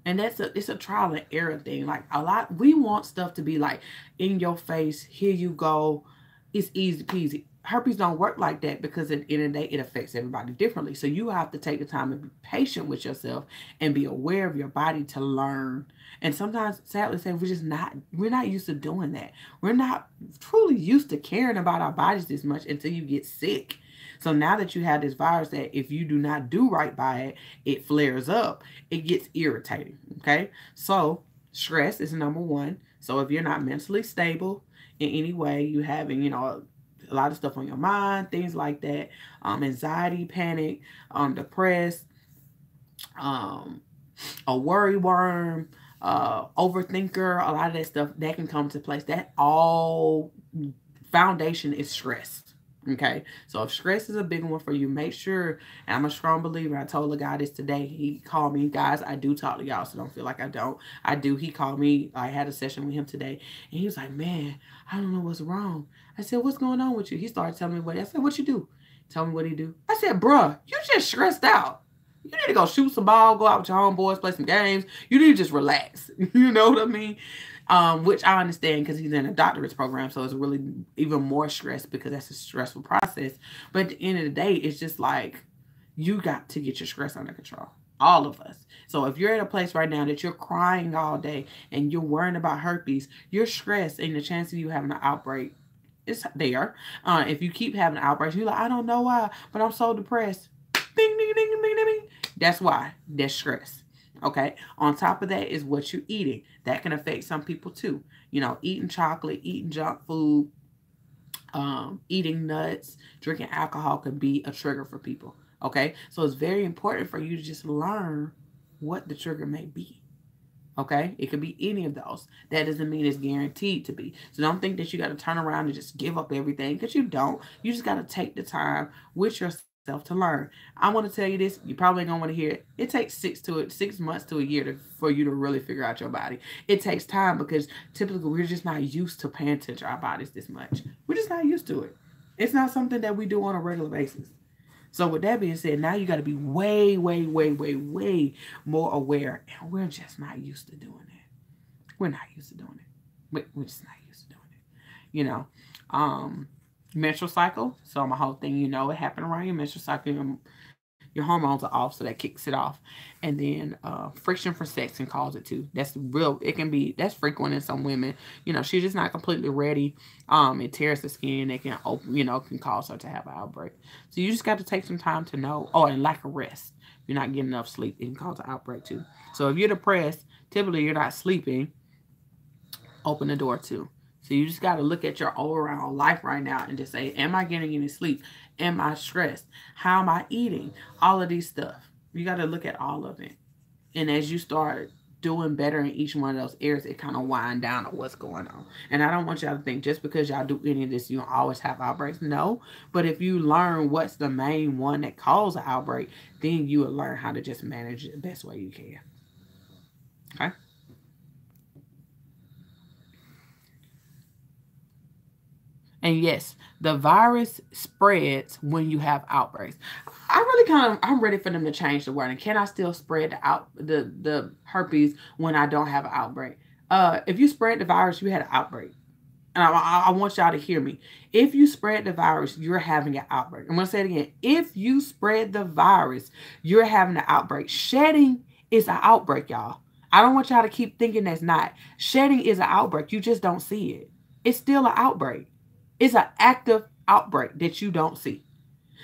And it's a trial and error thing. Like we want stuff to be like in your face. Here you go. It's easy peasy. Herpes don't work like that because at the end of the day, it affects everybody differently. So you have to take the time and be patient with yourself and be aware of your body to learn. And sometimes, sadly, say we're not used to doing that. We're not truly used to caring about our bodies this much until you get sick. So now that you have this virus that if you do not do right by it, it flares up. It gets irritating, okay? So stress is number one. So if you're not mentally stable in any way, you having, a lot of stuff on your mind, things like that, anxiety, panic, depressed, a worry worm, overthinker, a lot of that stuff that can come to place. That all foundation is stress. Okay, so if stress is a big one for you, make sure, and I'm a strong believer, I told the guy this today, he called me, guys, I do talk to y'all, so don't feel like I don't. I do. He called me, I had a session with him today, and he was like, man, I don't know what's wrong. I said, what's going on with you? He started telling me I said, what you do? Tell me what he do. I said, bruh, you just stressed out. You need to go shoot some ball, go out with your homeboys, play some games. You need to just relax. You know what I mean? Which I understand because he's in a doctorate program, so it's really even more stress because that's a stressful process. But at the end of the day, it's just like you got to get your stress under control. All of us. So if you're at a place right now that you're crying all day and you're worrying about herpes, you're stressed and the chance of you having an outbreak is there. If you keep having outbreaks, you're like, I don't know why, but I'm so depressed. Ding, ding, ding, ding, ding, ding. That's why. That's stress. Okay. On top of that is what you're eating. That can affect some people too. Eating chocolate, eating junk food, eating nuts, drinking alcohol can be a trigger for people. Okay. So it's very important for you to just learn what the trigger may be. Okay. It could be any of those. That doesn't mean it's guaranteed to be. So don't think that you got to turn around and just give up everything because you don't. You just got to take the time with yourself to learn. I want to tell you this. You probably don't want to hear it. It takes 6 months to a year for you to really figure out your body. It takes time because typically we're just not used to paying attention to our bodies this much. We're just not used to it. It's not something that we do on a regular basis. So with that being said, now you got to be way, way, way, way, way more aware. And we're just not used to doing it. We're not used to doing it. We're just not used to doing it. Menstrual cycle. So my whole thing, it happened around your menstrual cycle. Your hormones are off, so that kicks it off. And then friction for sex can cause it too. That's that's frequent in some women. She's just not completely ready. It tears the skin. It can open, can cause her to have an outbreak. So you just got to take some time to know. Oh, and lack of rest. If you're not getting enough sleep, it can cause an outbreak too. So if you're depressed, typically you're not sleeping. Open the door too. So you just got to look at your overall life right now and just say, am I getting any sleep? Am I stressed? How am I eating? All of these stuff. You got to look at all of it. And as you start doing better in each one of those areas, it kind of wind down on what's going on. And I don't want y'all to think just because y'all do any of this, you always have outbreaks. No. But if you learn what's the main one that causes an outbreak, then you will learn how to just manage it the best way you can. Okay? And yes, the virus spreads when you have outbreaks. I'm ready for them to change the word. And can I still spread the herpes when I don't have an outbreak? If you spread the virus, you had an outbreak. And I want y'all to hear me. If you spread the virus, you're having an outbreak. I'm going to say it again. If you spread the virus, you're having an outbreak. Shedding is an outbreak, y'all. I don't want y'all to keep thinking that's not. Shedding is an outbreak. You just don't see it. It's still an outbreak. It's an active outbreak that you don't see.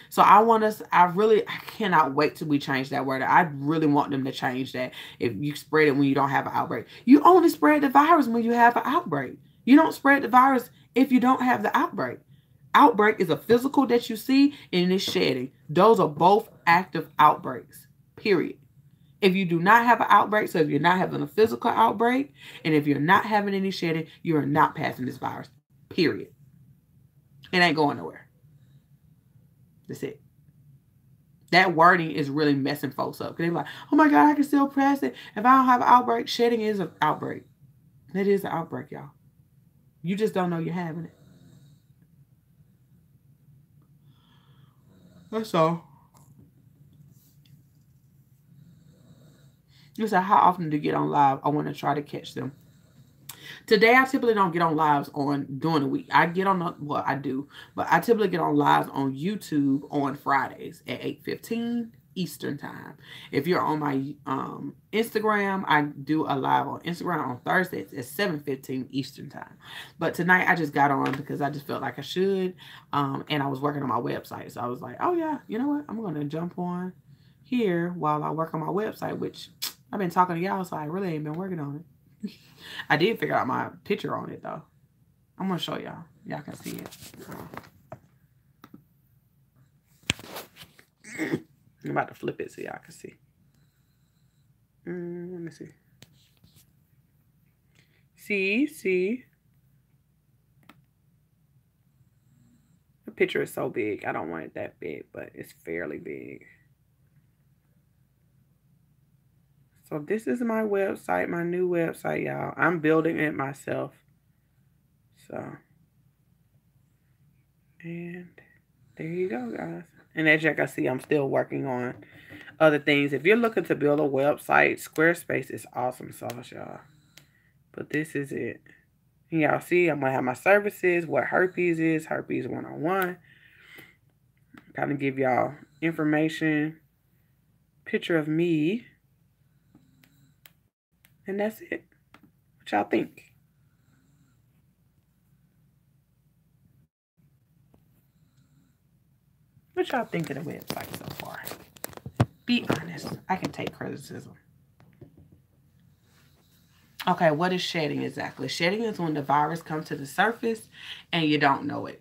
So I cannot wait till we change that word. I really want them to change that. If you spread it when you don't have an outbreak. You only spread the virus when you have an outbreak. You don't spread the virus if you don't have the outbreak. Outbreak is a physical that you see, and it's shedding. Those are both active outbreaks, period. If you do not have an outbreak, so if you're not having a physical outbreak, and if you're not having any shedding, you are not passing this virus, period. It ain't going nowhere. That's it. That wording is really messing folks up. Because they're like, oh my God, I can still pass it. If I don't have an outbreak, shedding is an outbreak. It is an outbreak, y'all. You just don't know you're having it. That's all. You said, how often do you get on live? I want to try to catch them. Today, I typically don't get on lives during the week. I get on, well, I do, but I typically get on lives on YouTube on Fridays at 8:15 Eastern time. If you're on my Instagram, I do a live on Instagram on Thursdays at 7:15 Eastern time. But tonight, I just got on because I just felt like I should, and I was working on my website. So I was like, oh yeah, you know what? I'm going to jump on here while I work on my website, which I've been talking to y'all, so I really ain't been working on it. I did figure out my picture on it, though. I'm going to show y'all. Y'all can see it. I'm about to flip it so y'all can see. Let me see. See? The picture is so big. I don't want it that big, but it's fairly big. So this is my website, my new website, y'all. I'm building it myself. So, and there you go, guys. And as y'all can see, I'm still working on other things. If you're looking to build a website, Squarespace is awesome sauce, y'all. But this is it. And y'all see, I'm going to have my services, what herpes is, herpes 101. Kind of give y'all information, picture of me. And that's it. What y'all think? What y'all think of the website so far? Be honest. I can take criticism. Okay, what is shedding exactly? Shedding is when the virus comes to the surface and you don't know it.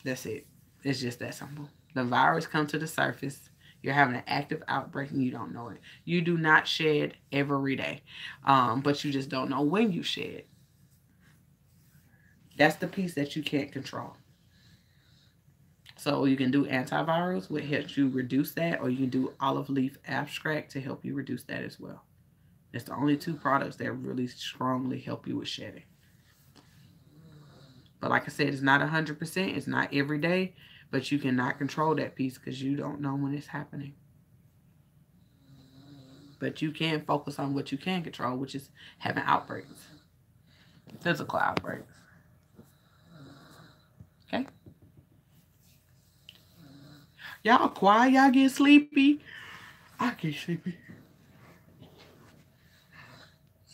That's it. It's just that simple. The virus comes to the surface. You're having an active outbreak and you don't know it. You do not shed every day, but you just don't know when you shed. That's the piece that you can't control. So you can do antivirals, which helps you reduce that, or you can do olive leaf abstract to help you reduce that as well. It's the only two products that really strongly help you with shedding. But like I said, it's not 100%. It's not every day. But you cannot control that piece because you don't know when it's happening. But you can focus on what you can control, which is having outbreaks. Physical outbreaks. Okay? Y'all quiet? Y'all get sleepy? I get sleepy.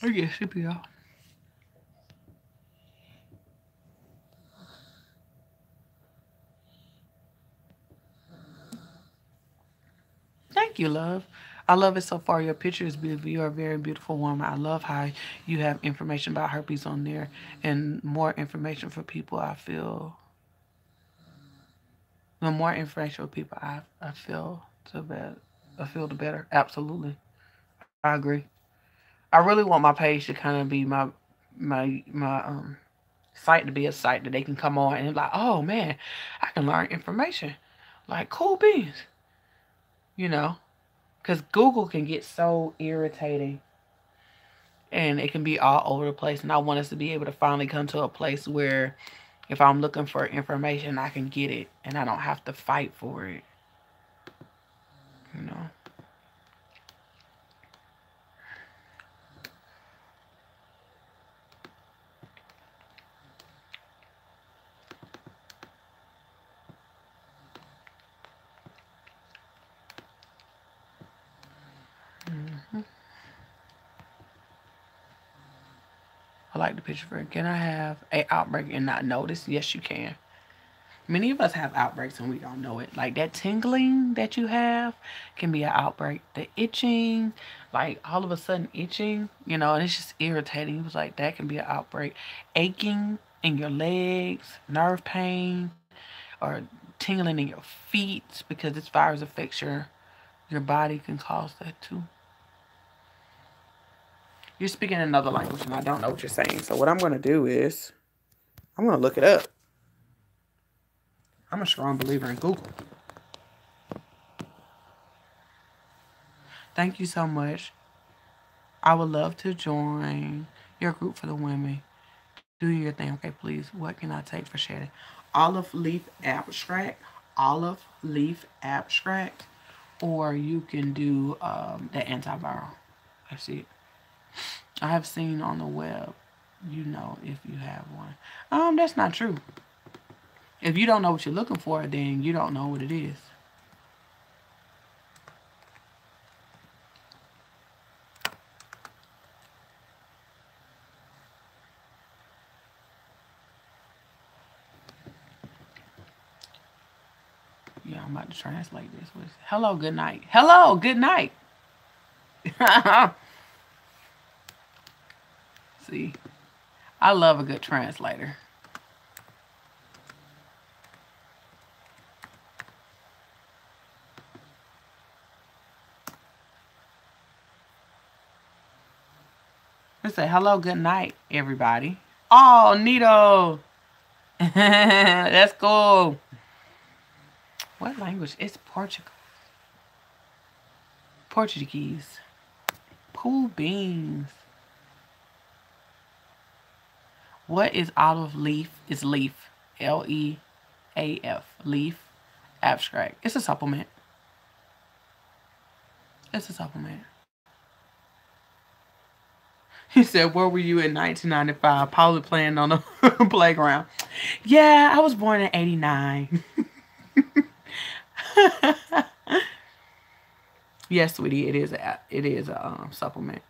I get sleepy, y'all. Thank you, love. I love it so far. Your picture is beautiful. You are a very beautiful woman. I love how you have information about herpes on there and more information for people. I feel the more information for people, I feel the better. Absolutely, I agree. I really want my page to kind of be my site to be a site that they can come on and like, oh man, I can learn information, like cool beans, you know. Because Google can get so irritating and it can be all over the place. And I want us to be able to finally come to a place where if I'm looking for information, I can get it and I don't have to fight for it. You know? I like the picture for it. Can I have an outbreak and not notice? Yes, you can. Many of us have outbreaks and we don't know it. Like that tingling that you have can be an outbreak. The itching, like all of a sudden itching, you know, and it's just irritating. It was like that can be an outbreak. Aching in your legs, nerve pain, or tingling in your feet, because this virus affects your body, can cause that too. You're speaking another language and I don't know what you're saying. So what I'm going to do is I'm going to look it up. I'm a strong believer in Google. Thank you so much. I would love to join your group for the women. Do your thing, okay, please. What can I take for shedding? Olive leaf abstract. Olive leaf abstract. Or you can do the antiviral. That's it. I have seen on the web, you know, if you have one. That's not true. If you don't know what you're looking for, then you don't know what it is. Yeah, I'm about to translate this. Hello, good night. Hello, good night. See, I love a good translator. Let's say hello, good night, everybody. Oh, neato. That's cool. What language? It's Portugal. Portuguese. Cool beans. What is olive leaf? It's leaf. L-E-A-F. Leaf. Abstract. It's a supplement. It's a supplement. He said, where were you in 1995? Probably playing on a playground. Yeah, I was born in 89. Yes, sweetie, it is a supplement.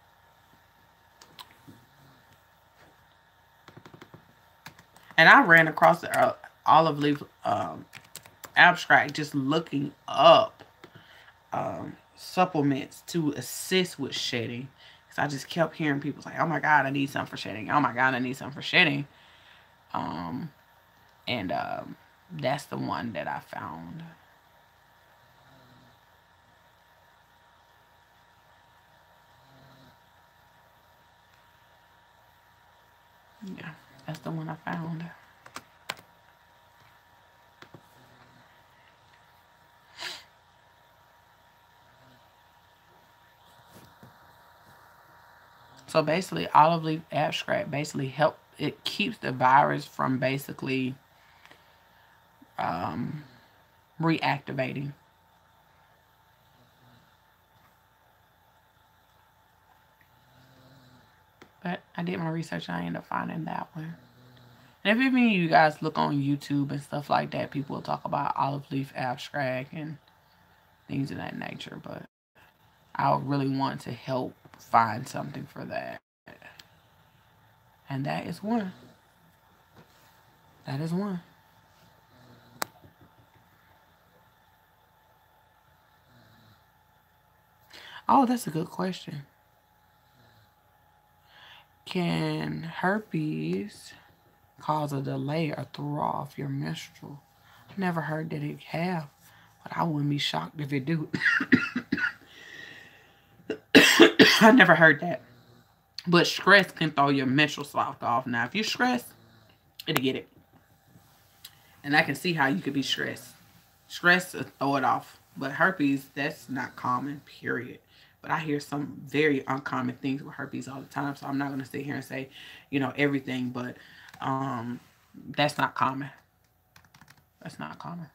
And I ran across the olive leaf abstract just looking up supplements to assist with shedding. Because I just kept hearing people say, oh my God, I need something for shedding. Oh my God, I need something for shedding. And that's the one that I found. Yeah, that's the one I found. So basically, olive leaf abstract basically it keeps the virus from basically reactivating. But I did my research and I ended up finding that one. And if any of you guys look on YouTube and stuff like that, people will talk about olive leaf abstract and things of that nature. But I really want to help find something for that. And that is one. That is one. Oh, that's a good question. Can herpes cause a delay or throw off your menstrual? I never heard that it have, but I wouldn't be shocked if it do. I never heard that. But stress can throw your menstrual cycle off. Now, if you're stressed, it'll get it. And I can see how you could be stressed. Stress will throw it off. But herpes, that's not common, period. But I hear some very uncommon things with herpes all the time. So I'm not going to sit here and say, you know, everything. But that's not common. That's not common.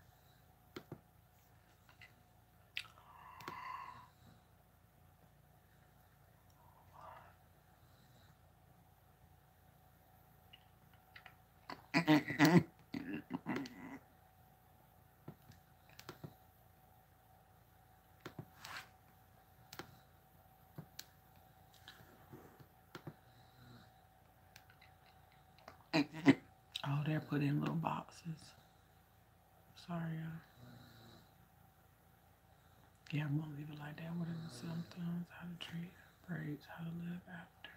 Oh, they're put in little boxes. Sorry, y'all. Yeah, I'm gonna leave it like that. What are the symptoms? How to treat breaks? How to live after?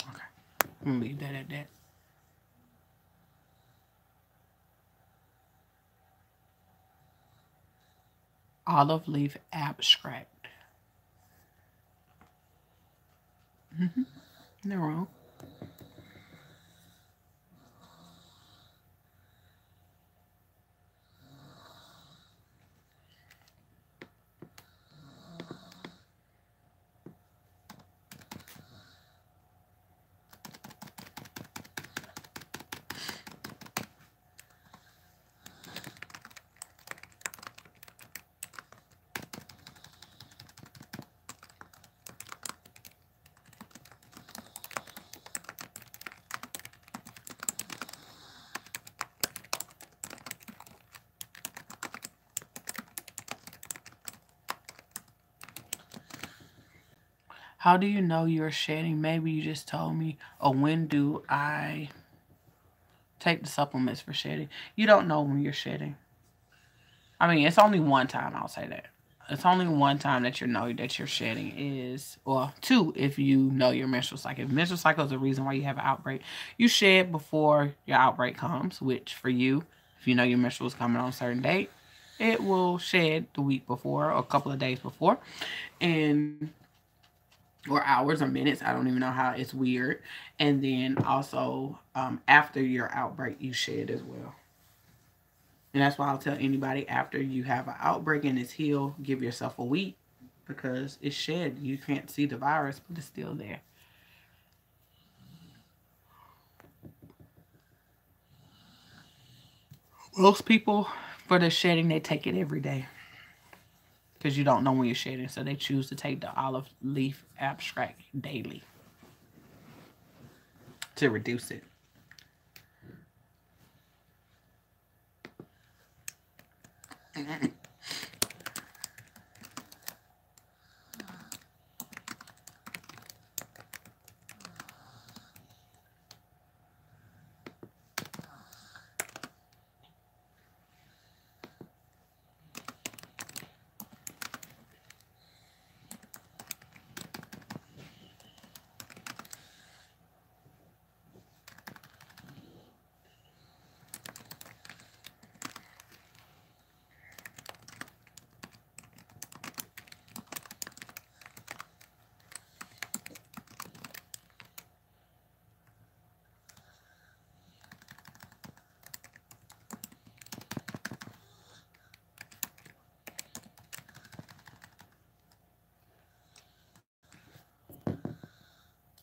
Okay, I'm gonna leave that at that. Olive leaf abstract. No wrong. How do you know you're shedding? Maybe you just told me. Or when do I take the supplements for shedding? You don't know when you're shedding. I mean, it's only one time, I'll say that. It's only one time that you know that you're shedding is, or two, if you know your menstrual cycle. If menstrual cycle is the reason why you have an outbreak, you shed before your outbreak comes, which for you, if you know your menstrual is coming on a certain date, it will shed the week before or a couple of days before. And or hours or minutes. I don't even know how. It's weird. And then also after your outbreak, you shed as well. And that's why I'll tell anybody after you have an outbreak and it's healed, give yourself a week because it's shed. You can't see the virus, but it's still there. Most people, for the shedding, they take it every day because you don't know when you're shedding. So they choose to take the olive leaf abstract daily to reduce it.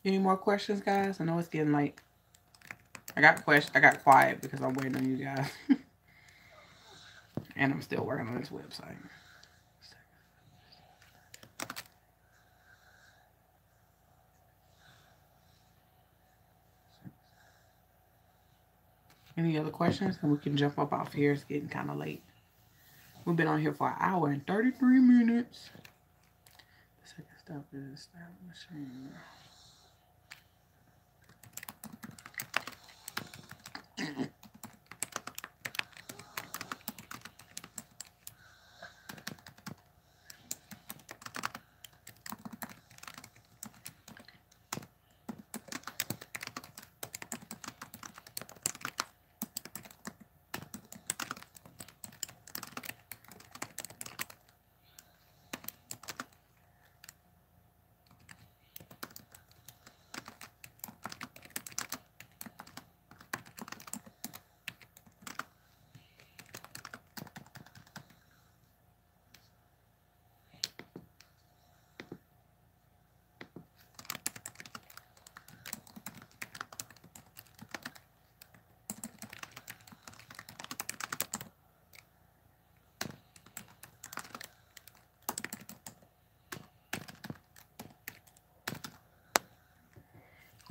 Any more questions, guys? I know it's getting late. I got quiet because I'm waiting on you guys. And I'm still working on this website. Any other questions? And we can jump up off here. It's getting kind of late. We've been on here for an hour and 33 minutes. The second step is establishing.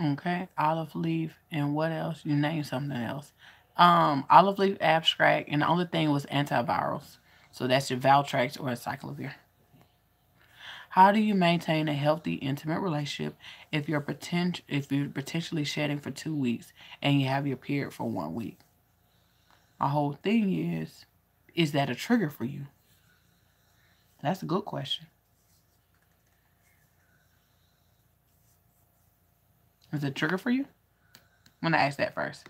Okay, olive leaf, and what else? You named something else. Olive leaf abstract, and the only thing was antivirals. So that's your Valtrex or acyclovir. How do you maintain a healthy, intimate relationship if you're potentially shedding for 2 weeks and you have your period for 1 week? My whole thing is that a trigger for you? That's a good question. Is it a trigger for you? I'm gonna ask that first.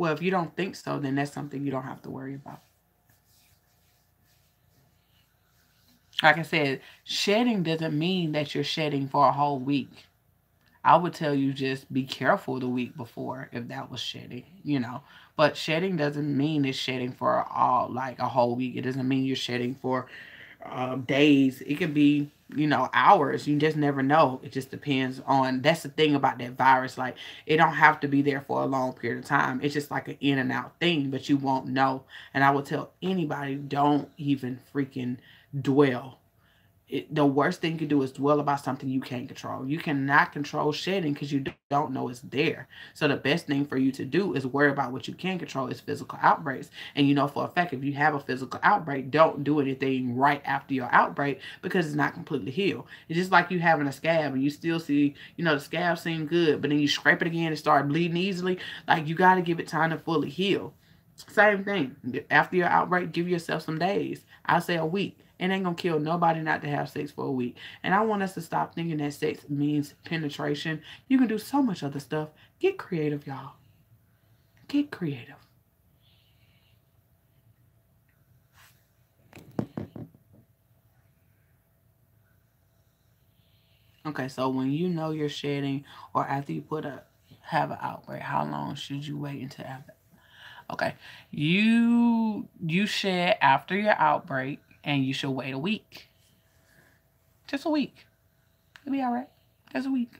Well, if you don't think so, then that's something you don't have to worry about. Like I said, shedding doesn't mean that you're shedding for a whole week. I would tell you just be careful the week before if that was shedding, you know. But shedding doesn't mean it's shedding for all like a whole week. It doesn't mean you're shedding for days. It could be, you know, hours. You just never know. It just depends on. That's the thing about that virus. Like it don't have to be there for a long period of time. It's just like an in and out thing, but you won't know. And I would tell anybody, don't even freaking dwell. The worst thing you can do is dwell about something you can't control. You cannot control shedding because you don't know it's there. So the best thing for you to do is worry about what you can control is physical outbreaks. And you know for a fact, if you have a physical outbreak, don't do anything right after your outbreak because it's not completely healed. It's just like you having a scab and you still see, you know, the scab seem good, but then you scrape it again and start bleeding easily. Like you got to give it time to fully heal. Same thing. After your outbreak, give yourself some days. I say a week. It ain't gonna kill nobody not to have sex for a week. And I want us to stop thinking that sex means penetration. You can do so much other stuff. Get creative, y'all. Get creative. Okay, so when you know you're shedding or after you have an outbreak, how long should you wait until after? Okay. You shed after your outbreak and you should wait a week. Just a week. It'll be all right. Just a week.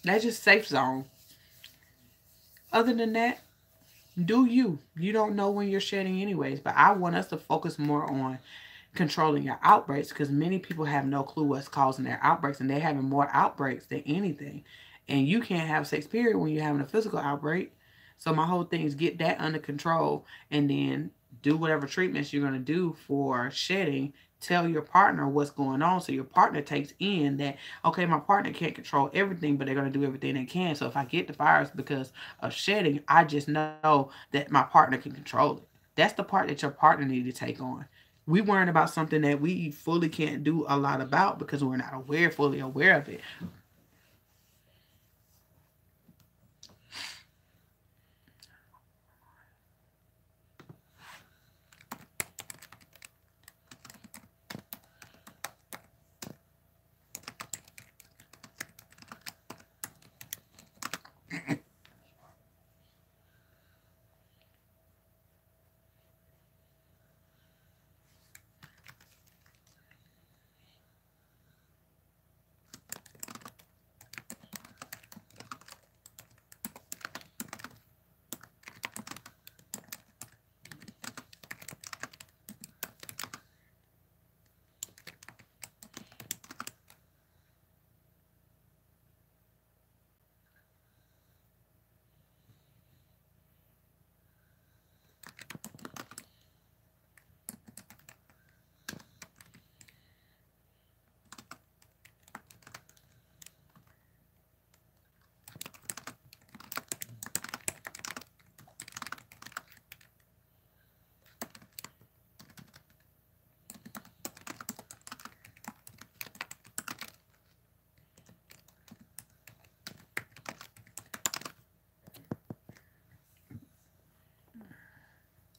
That's just safe zone. Other than that, do you. You don't know when you're shedding anyways. But I want us to focus more on controlling your outbreaks because many people have no clue what's causing their outbreaks and they're having more outbreaks than anything. And you can't have sex period when you're having a physical outbreak. So my whole thing is get that under control and then do whatever treatments you're going to do for shedding. Tell your partner what's going on so your partner takes in that, okay, my partner can't control everything, but they're going to do everything they can. So if I get the virus because of shedding, I just know that my partner can control it. That's the part that your partner needs to take on. We worrying about something that we fully can't do a lot about because we're not fully aware of it.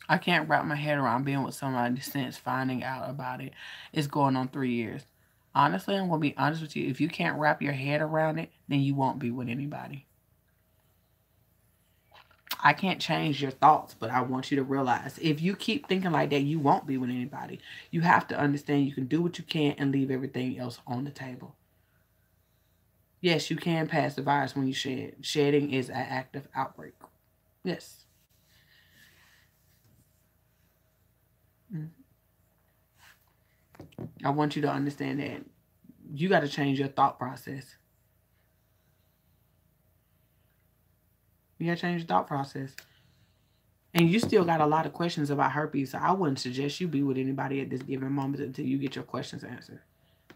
I can't wrap my head around being with somebody since finding out about it. It's going on 3 years. Honestly, I'm going to be honest with you. If you can't wrap your head around it, then you won't be with anybody. I can't change your thoughts, but I want you to realize if you keep thinking like that, you won't be with anybody. You have to understand you can do what you can and leave everything else on the table. Yes, you can pass the virus when you shed. Shedding is an active outbreak. Yes. I want you to understand that you got to change your thought process. You got to change your thought process. And you still got a lot of questions about herpes, so I wouldn't suggest you be with anybody at this given moment until you get your questions answered.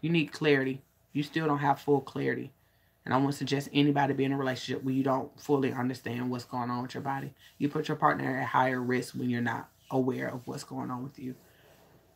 You need clarity. You still don't have full clarity. And I wouldn't suggest anybody be in a relationship where you don't fully understand what's going on with your body. You put your partner at higher risk when you're not aware of what's going on with you.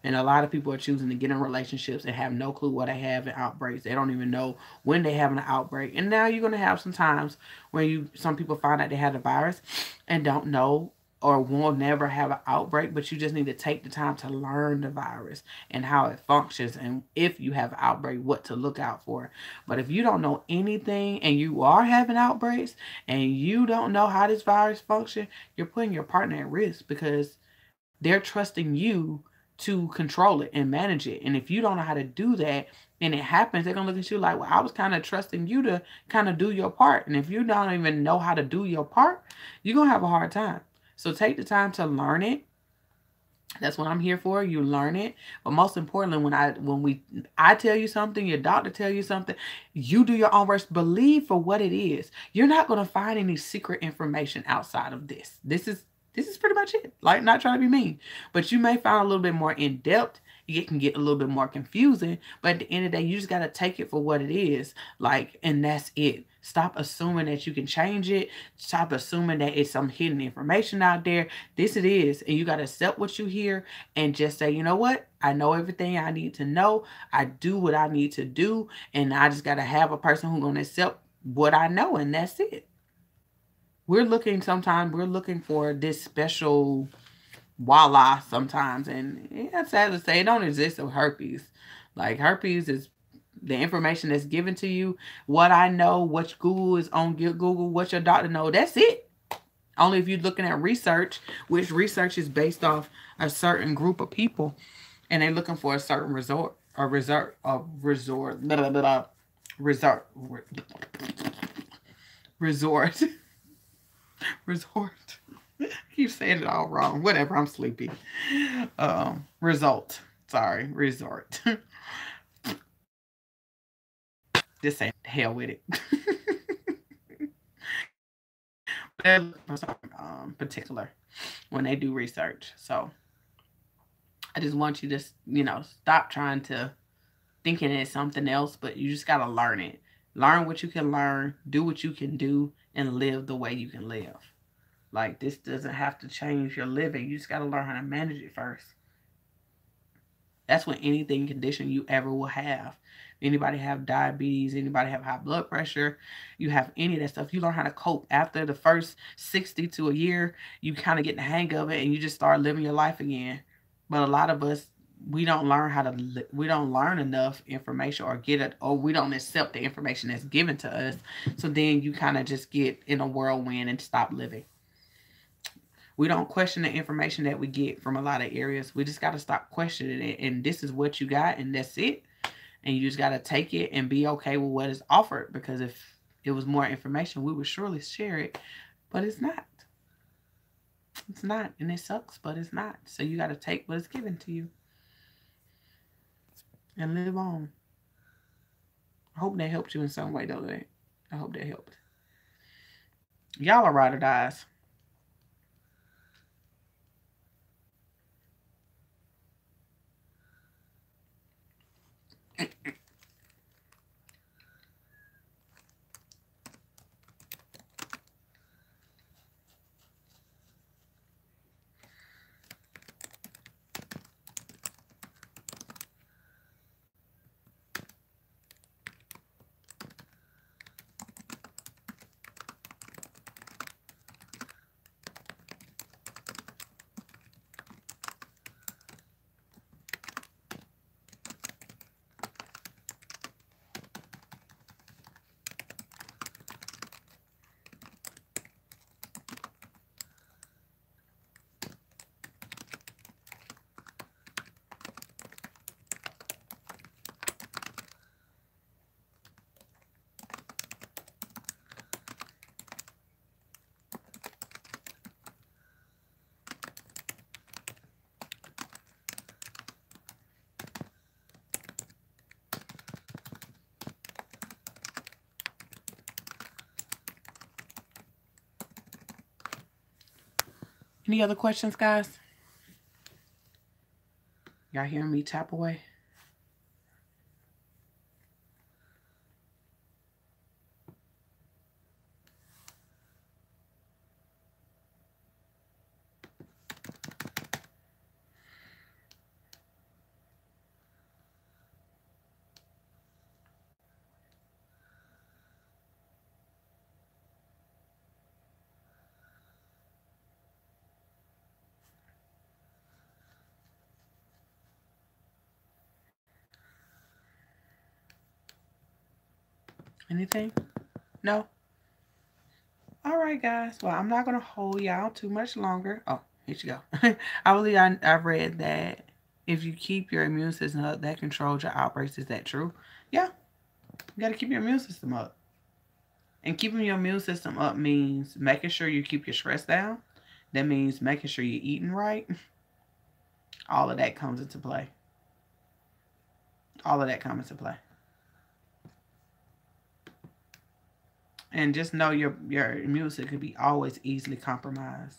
And a lot of people are choosing to get in relationships and have no clue what they have in outbreaks. They don't even know when they have an outbreak. And now you're going to have some times where some people find out they have the virus and don't know or will never have an outbreak, but you just need to take the time to learn the virus and how it functions, and if you have an outbreak, what to look out for. But if you don't know anything and you are having outbreaks and you don't know how this virus functions, you're putting your partner at risk because they're trusting you to control it and manage it. And if you don't know how to do that and it happens, they're going to look at you like, well, I was kind of trusting you to kind of do your part. And if you don't even know how to do your part, you're going to have a hard time. So take the time to learn it. That's what I'm here for. You learn it. But most importantly, I tell you something, your doctor tell you something, you do your own research. Believe for what it is. You're not going to find any secret information outside of this. This is pretty much it. Like, not trying to be mean, but you may find a little bit more in depth. It can get a little bit more confusing, but at the end of the day, you just got to take it for what it is. Like, and that's it. Stop assuming that you can change it. Stop assuming that it's some hidden information out there. This it is. And you got to accept what you hear and just say, you know what? I know everything I need to know. I do what I need to do. And I just got to have a person who's going to accept what I know. And that's it. Sometimes we're looking for this special voila sometimes. And yeah, sad to say, it don't exist with herpes. Like, herpes is the information that's given to you. What I know, what Google is on Google, what your doctor know, that's it. Only if you're looking at research, which research is based off a certain group of people, and they're looking for a certain resort. I keep saying it all wrong. Whatever, I'm sleepy. Result. Sorry, resort. Just say hell with it. They're looking for something particular when they do research. So I just want you to, stop trying to thinking it's something else, but you just got to learn it. Learn what you can learn, do what you can do, and live the way you can live. Like, this doesn't have to change your living. You just got to learn how to manage it first. That's what anything condition you ever will have. Anybody have diabetes, anybody have high blood pressure, you have any of that stuff, you learn how to cope. After the first 60 to a year, you kind of get the hang of it and you just start living your life again. But a lot of us, we don't learn enough information or get it, or we don't accept the information that's given to us. So then you kind of just get in a whirlwind and stop living. We don't question the information that we get from a lot of areas. We just got to stop questioning it. And this is what you got, and that's it. And you just got to take it and be okay with what is offered. Because if it was more information, we would surely share it. But it's not. It's not. And it sucks, but it's not. So you got to take what is given to you and live on. I hope that helped you in some way, though. I hope that helped. Y'all are ride or dies. Any other questions, guys? Y'all hearing me tap away? Anything? No? All right, guys. Well, I'm not going to hold y'all too much longer. Oh, here you go. I believe I read that if you keep your immune system up, that controls your outbreaks. Is that true? Yeah. You got to keep your immune system up. And keeping your immune system up means making sure you keep your stress down. That means making sure you're eating right. All of that comes into play. All of that comes into play. And just know your immune system can be always easily compromised.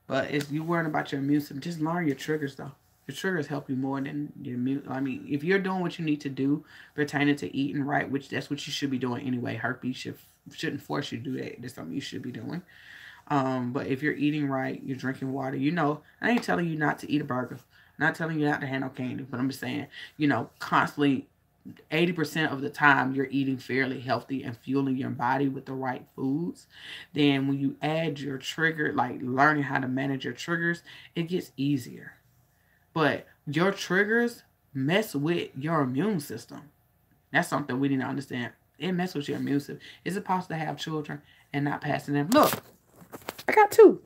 But if you're worrying about your immune system, just learn your triggers, though. Your triggers help you more than your immune. I mean, if you're doing what you need to do pertaining to eating right, which that's what you should be doing anyway. Herpes shouldn't force you to do that. That's something you should be doing. But if you're eating right, you're drinking water, you know, I ain't telling you not to eat a burger. I'm not telling you not to have no candy, but I'm just saying, you know, constantly 80% of the time you're eating fairly healthy and fueling your body with the right foods. Then when you add your trigger, like learning how to manage your triggers, it gets easier. But your triggers mess with your immune system. That's something we need to understand. It messes with your immune system. Is it possible to have children and not passing them? Look, I got 2.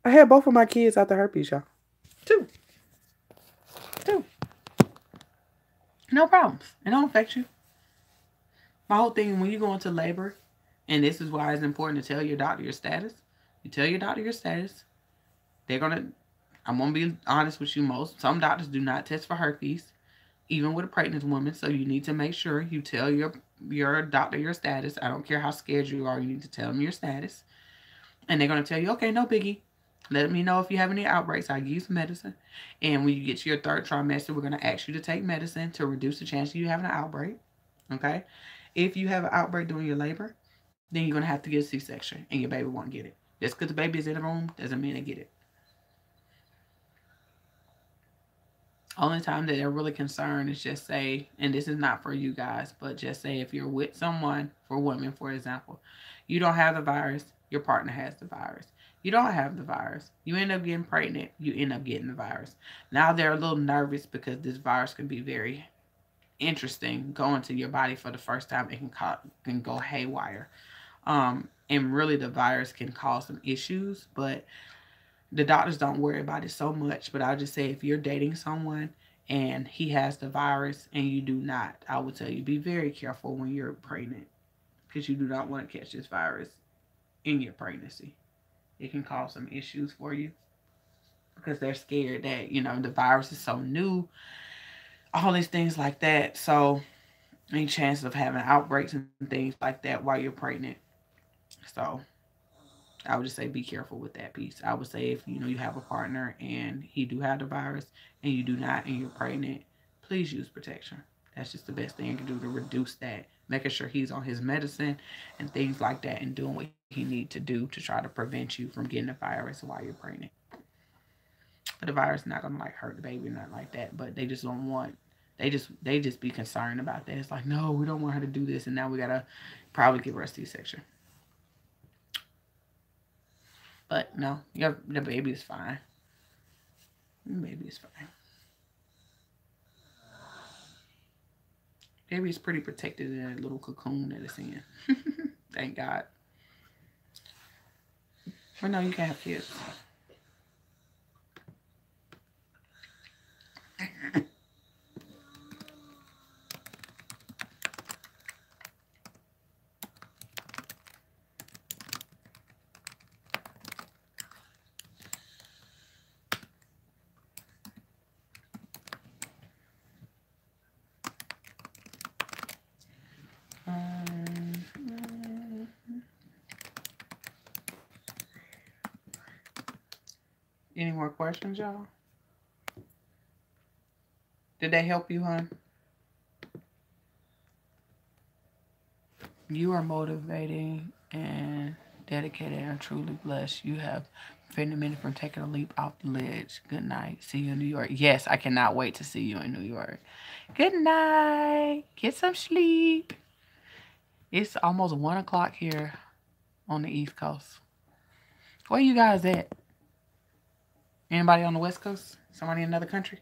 I had both of my kids out the herpes, y'all. 2. No problems. It don't affect you. My whole thing, when you go into labor, and this is why it's important to tell your doctor your status. You tell your doctor your status. I'm going to be honest with you, some doctors do not test for herpes, even with a pregnant woman. So you need to make sure you tell your doctor your status. I don't care how scared you are. You need to tell them your status. And they're going to tell you, okay, no biggie. Let me know if you have any outbreaks. I'll give you some medicine. And when you get to your 3rd trimester, we're going to ask you to take medicine to reduce the chance of you having an outbreak. Okay? If you have an outbreak during your labor, then you're going to have to get a C-section, and your baby won't get it. Just because the baby is in the room doesn't mean they get it. Only time that they're really concerned is just say, and this is not for you guys, but just say if you're with someone, for women, for example, you don't have the virus, your partner has the virus. You don't have the virus. You end up getting pregnant. You end up getting the virus. Now they're a little nervous because this virus can be very interesting going to your body for the first time. It can go haywire. And really the virus can cause some issues, but the doctors don't worry about it so much. But I'll just say if you're dating someone and he has the virus and you do not, I would tell you be very careful when you're pregnant because you do not want to catch this virus in your pregnancy. It can cause some issues for you because they're scared that, you know, the virus is so new, all these things like that. So any chances of having outbreaks and things like that while you're pregnant. So I would just say be careful with that piece. I would say if, you know, you have a partner and he do have the virus and you do not and you're pregnant, please use protection. That's just the best thing you can do to reduce that. Making sure he's on his medicine and things like that and doing what he needs to do to try to prevent you from getting the virus while you're pregnant. But the virus is not going to like hurt the baby or nothing like that. But they just don't want, they just be concerned about that. It's like, no, we don't want her to do this. And now we got to probably give her a C-section. But no, the baby is fine. The baby is fine. Baby is pretty protected in that little cocoon that it's in. Thank God. But no, you can have kids. Any more questions, y'all? Did they help you, hon? You are motivating and dedicated and truly blessed. You have prevented me from taking a leap off the ledge. Good night. See you in New York. Yes, I cannot wait to see you in New York. Good night. Get some sleep. It's almost 1 o'clock here on the East Coast. Where you guys at? Anybody on the West Coast? Somebody in another country?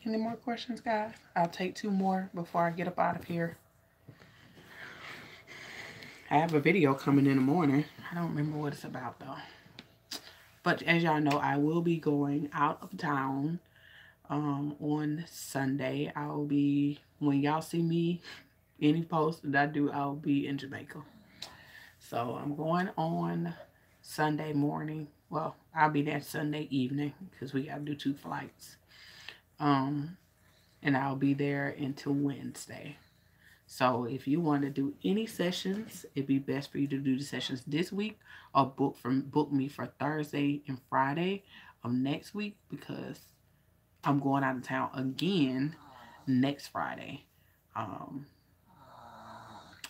Any more questions, guys? I'll take 2 more before I get up out of here. I have a video coming in the morning. I don't remember what it's about, though. But as y'all know, I will be going out of town on Sunday. I'll be, when y'all see me, any post that I do, I'll be in Jamaica. So I'm going on Sunday morning. Well, I'll be there Sunday evening because we got to do 2 flights. And I'll be there until Wednesday. So if you want to do any sessions, it'd be best for you to do the sessions this week or book me for Thursday and Friday of next week, because I'm going out of town again next Friday.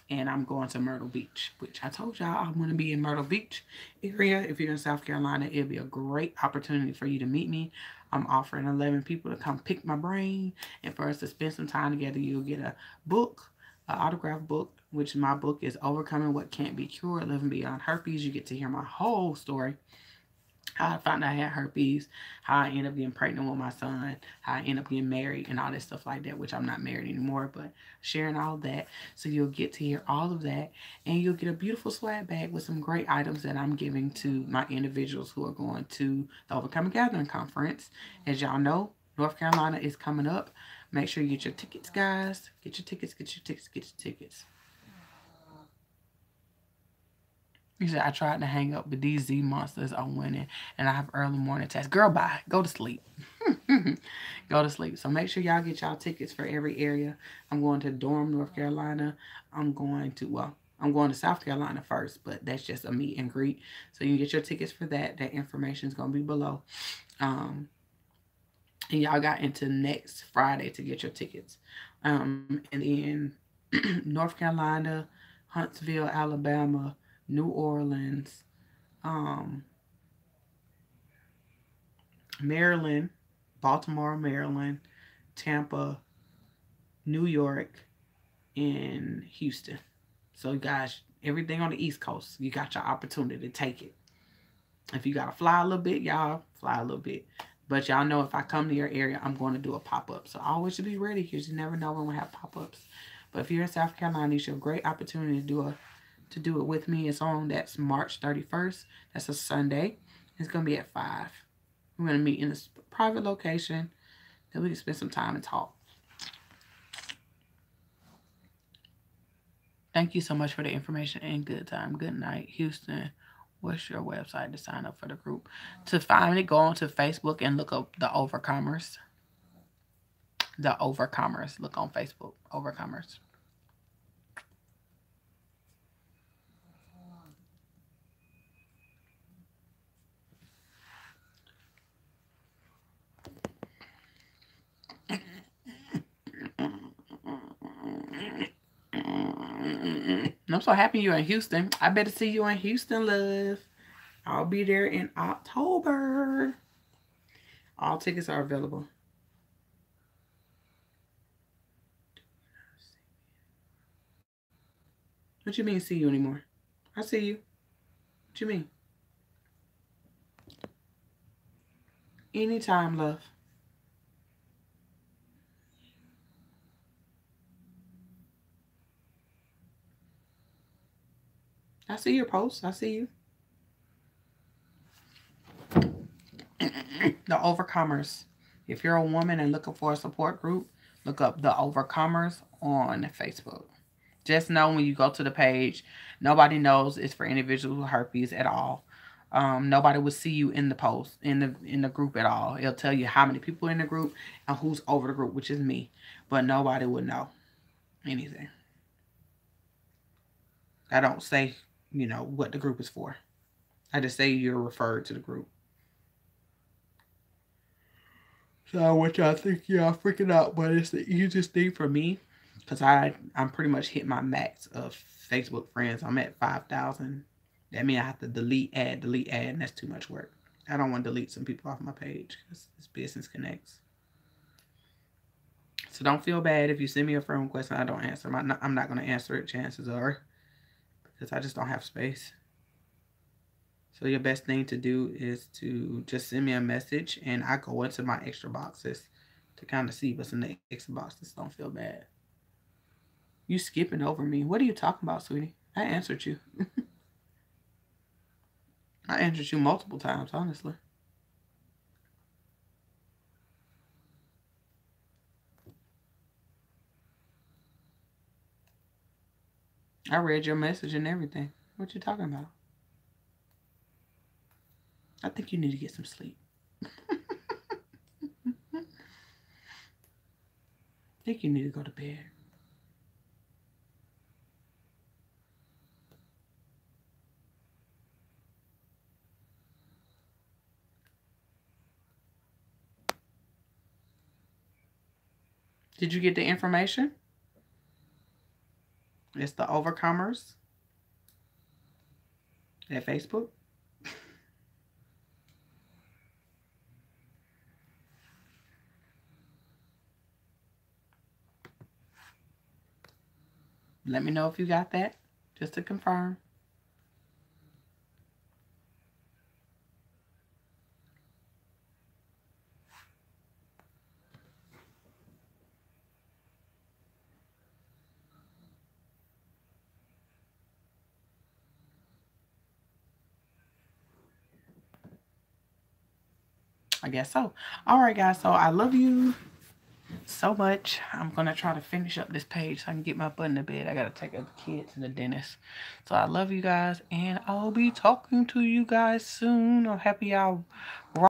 And I'm going to Myrtle Beach, which I told y'all I'm going to be in Myrtle Beach area. If you're in South Carolina, it'll be a great opportunity for you to meet me. I'm offering 11 people to come pick my brain and for us to spend some time together. You'll get a book, an autographed book, which my book is Overcoming What Can't Be Cured, Living Beyond Herpes. You get to hear my whole story. How I found out I had herpes, how I ended up getting pregnant with my son, how I ended up getting married, and all that stuff like that, which I'm not married anymore, but sharing all that. So you'll get to hear all of that, and you'll get a beautiful swag bag with some great items that I'm giving to my individuals who are going to the Overcoming Gathering Conference. As y'all know, North Carolina is coming up. Make sure you get your tickets, guys. Get your tickets, get your tickets, get your tickets. He said, I tried to hang up, but these Z monsters are winning, and I have early morning tests. Girl, bye. Go to sleep. Go to sleep. So make sure y'all get y'all tickets for every area. I'm going to Durham, North Carolina. I'm going to South Carolina first, but that's just a meet and greet. So you can get your tickets for that. That information is going to be below. And y'all got into next Friday to get your tickets. And then North Carolina, Huntsville, Alabama, New Orleans, Maryland, Baltimore, Maryland, Tampa, New York, and Houston. So guys, everything on the East Coast, you got your opportunity to take it. If you got to fly a little bit, y'all fly a little bit. But y'all know if I come to your area, I'm going to do a pop-up. So always should be ready, because you never know when we have pop-ups. But if you're in South Carolina, it's a great opportunity to do it with me. That's March 31st. That's a Sunday. It's going to be at 5. We're going to meet in a private location. Then we can spend some time and talk. Thank you so much for the information and good time. Good night, Houston. What's your website to sign up for the group? To find it, go on to Facebook and look up The Overcomers. The Overcomers. Look on Facebook. Overcomers. I'm so happy you're in Houston. I better see you in Houston, love. I'll be there in October. All tickets are available. What you mean, see you anymore? I see you. What you mean? Anytime, love. I see your posts. I see you. The Overcomers. If you're a woman and looking for a support group, look up The Overcomers on Facebook. Just know when you go to the page, nobody knows it's for individuals with herpes at all. Nobody will see you in the post, in the group at all. It'll tell you how many people in the group and who's over the group, which is me. But nobody would know anything. I don't say, what the group is for. I just say you're referred to the group. So I want y'all to think y'all freaking out, but it's the easiest thing for me, because I'm pretty much hit my max of Facebook friends. I'm at 5,000. That means I have to delete, and that's too much work. I don't want to delete some people off my page because it's business connects. So don't feel bad if you send me a friend request and I don't answer. I'm not going to answer it, chances are, because I just don't have space. So your best thing to do is to just send me a message, and I go into my extra boxes to kind of see what's in the X box. Just don't feel bad. You skipping over me. What are you talking about, sweetie? I answered you. I answered you multiple times, honestly. I read your message and everything. What you talking about? I think you need to get some sleep. I think you need to go to bed. Did you get the information? It's the Overcomers at Facebook. Let me know if you got that, just to confirm. I guess so. All right, guys. So I love you so much. I'm going to try to finish up this page so I can get my butt in the bed. I got to take the kids to the dentist. So I love you guys, and I'll be talking to you guys soon. I'm happy y'all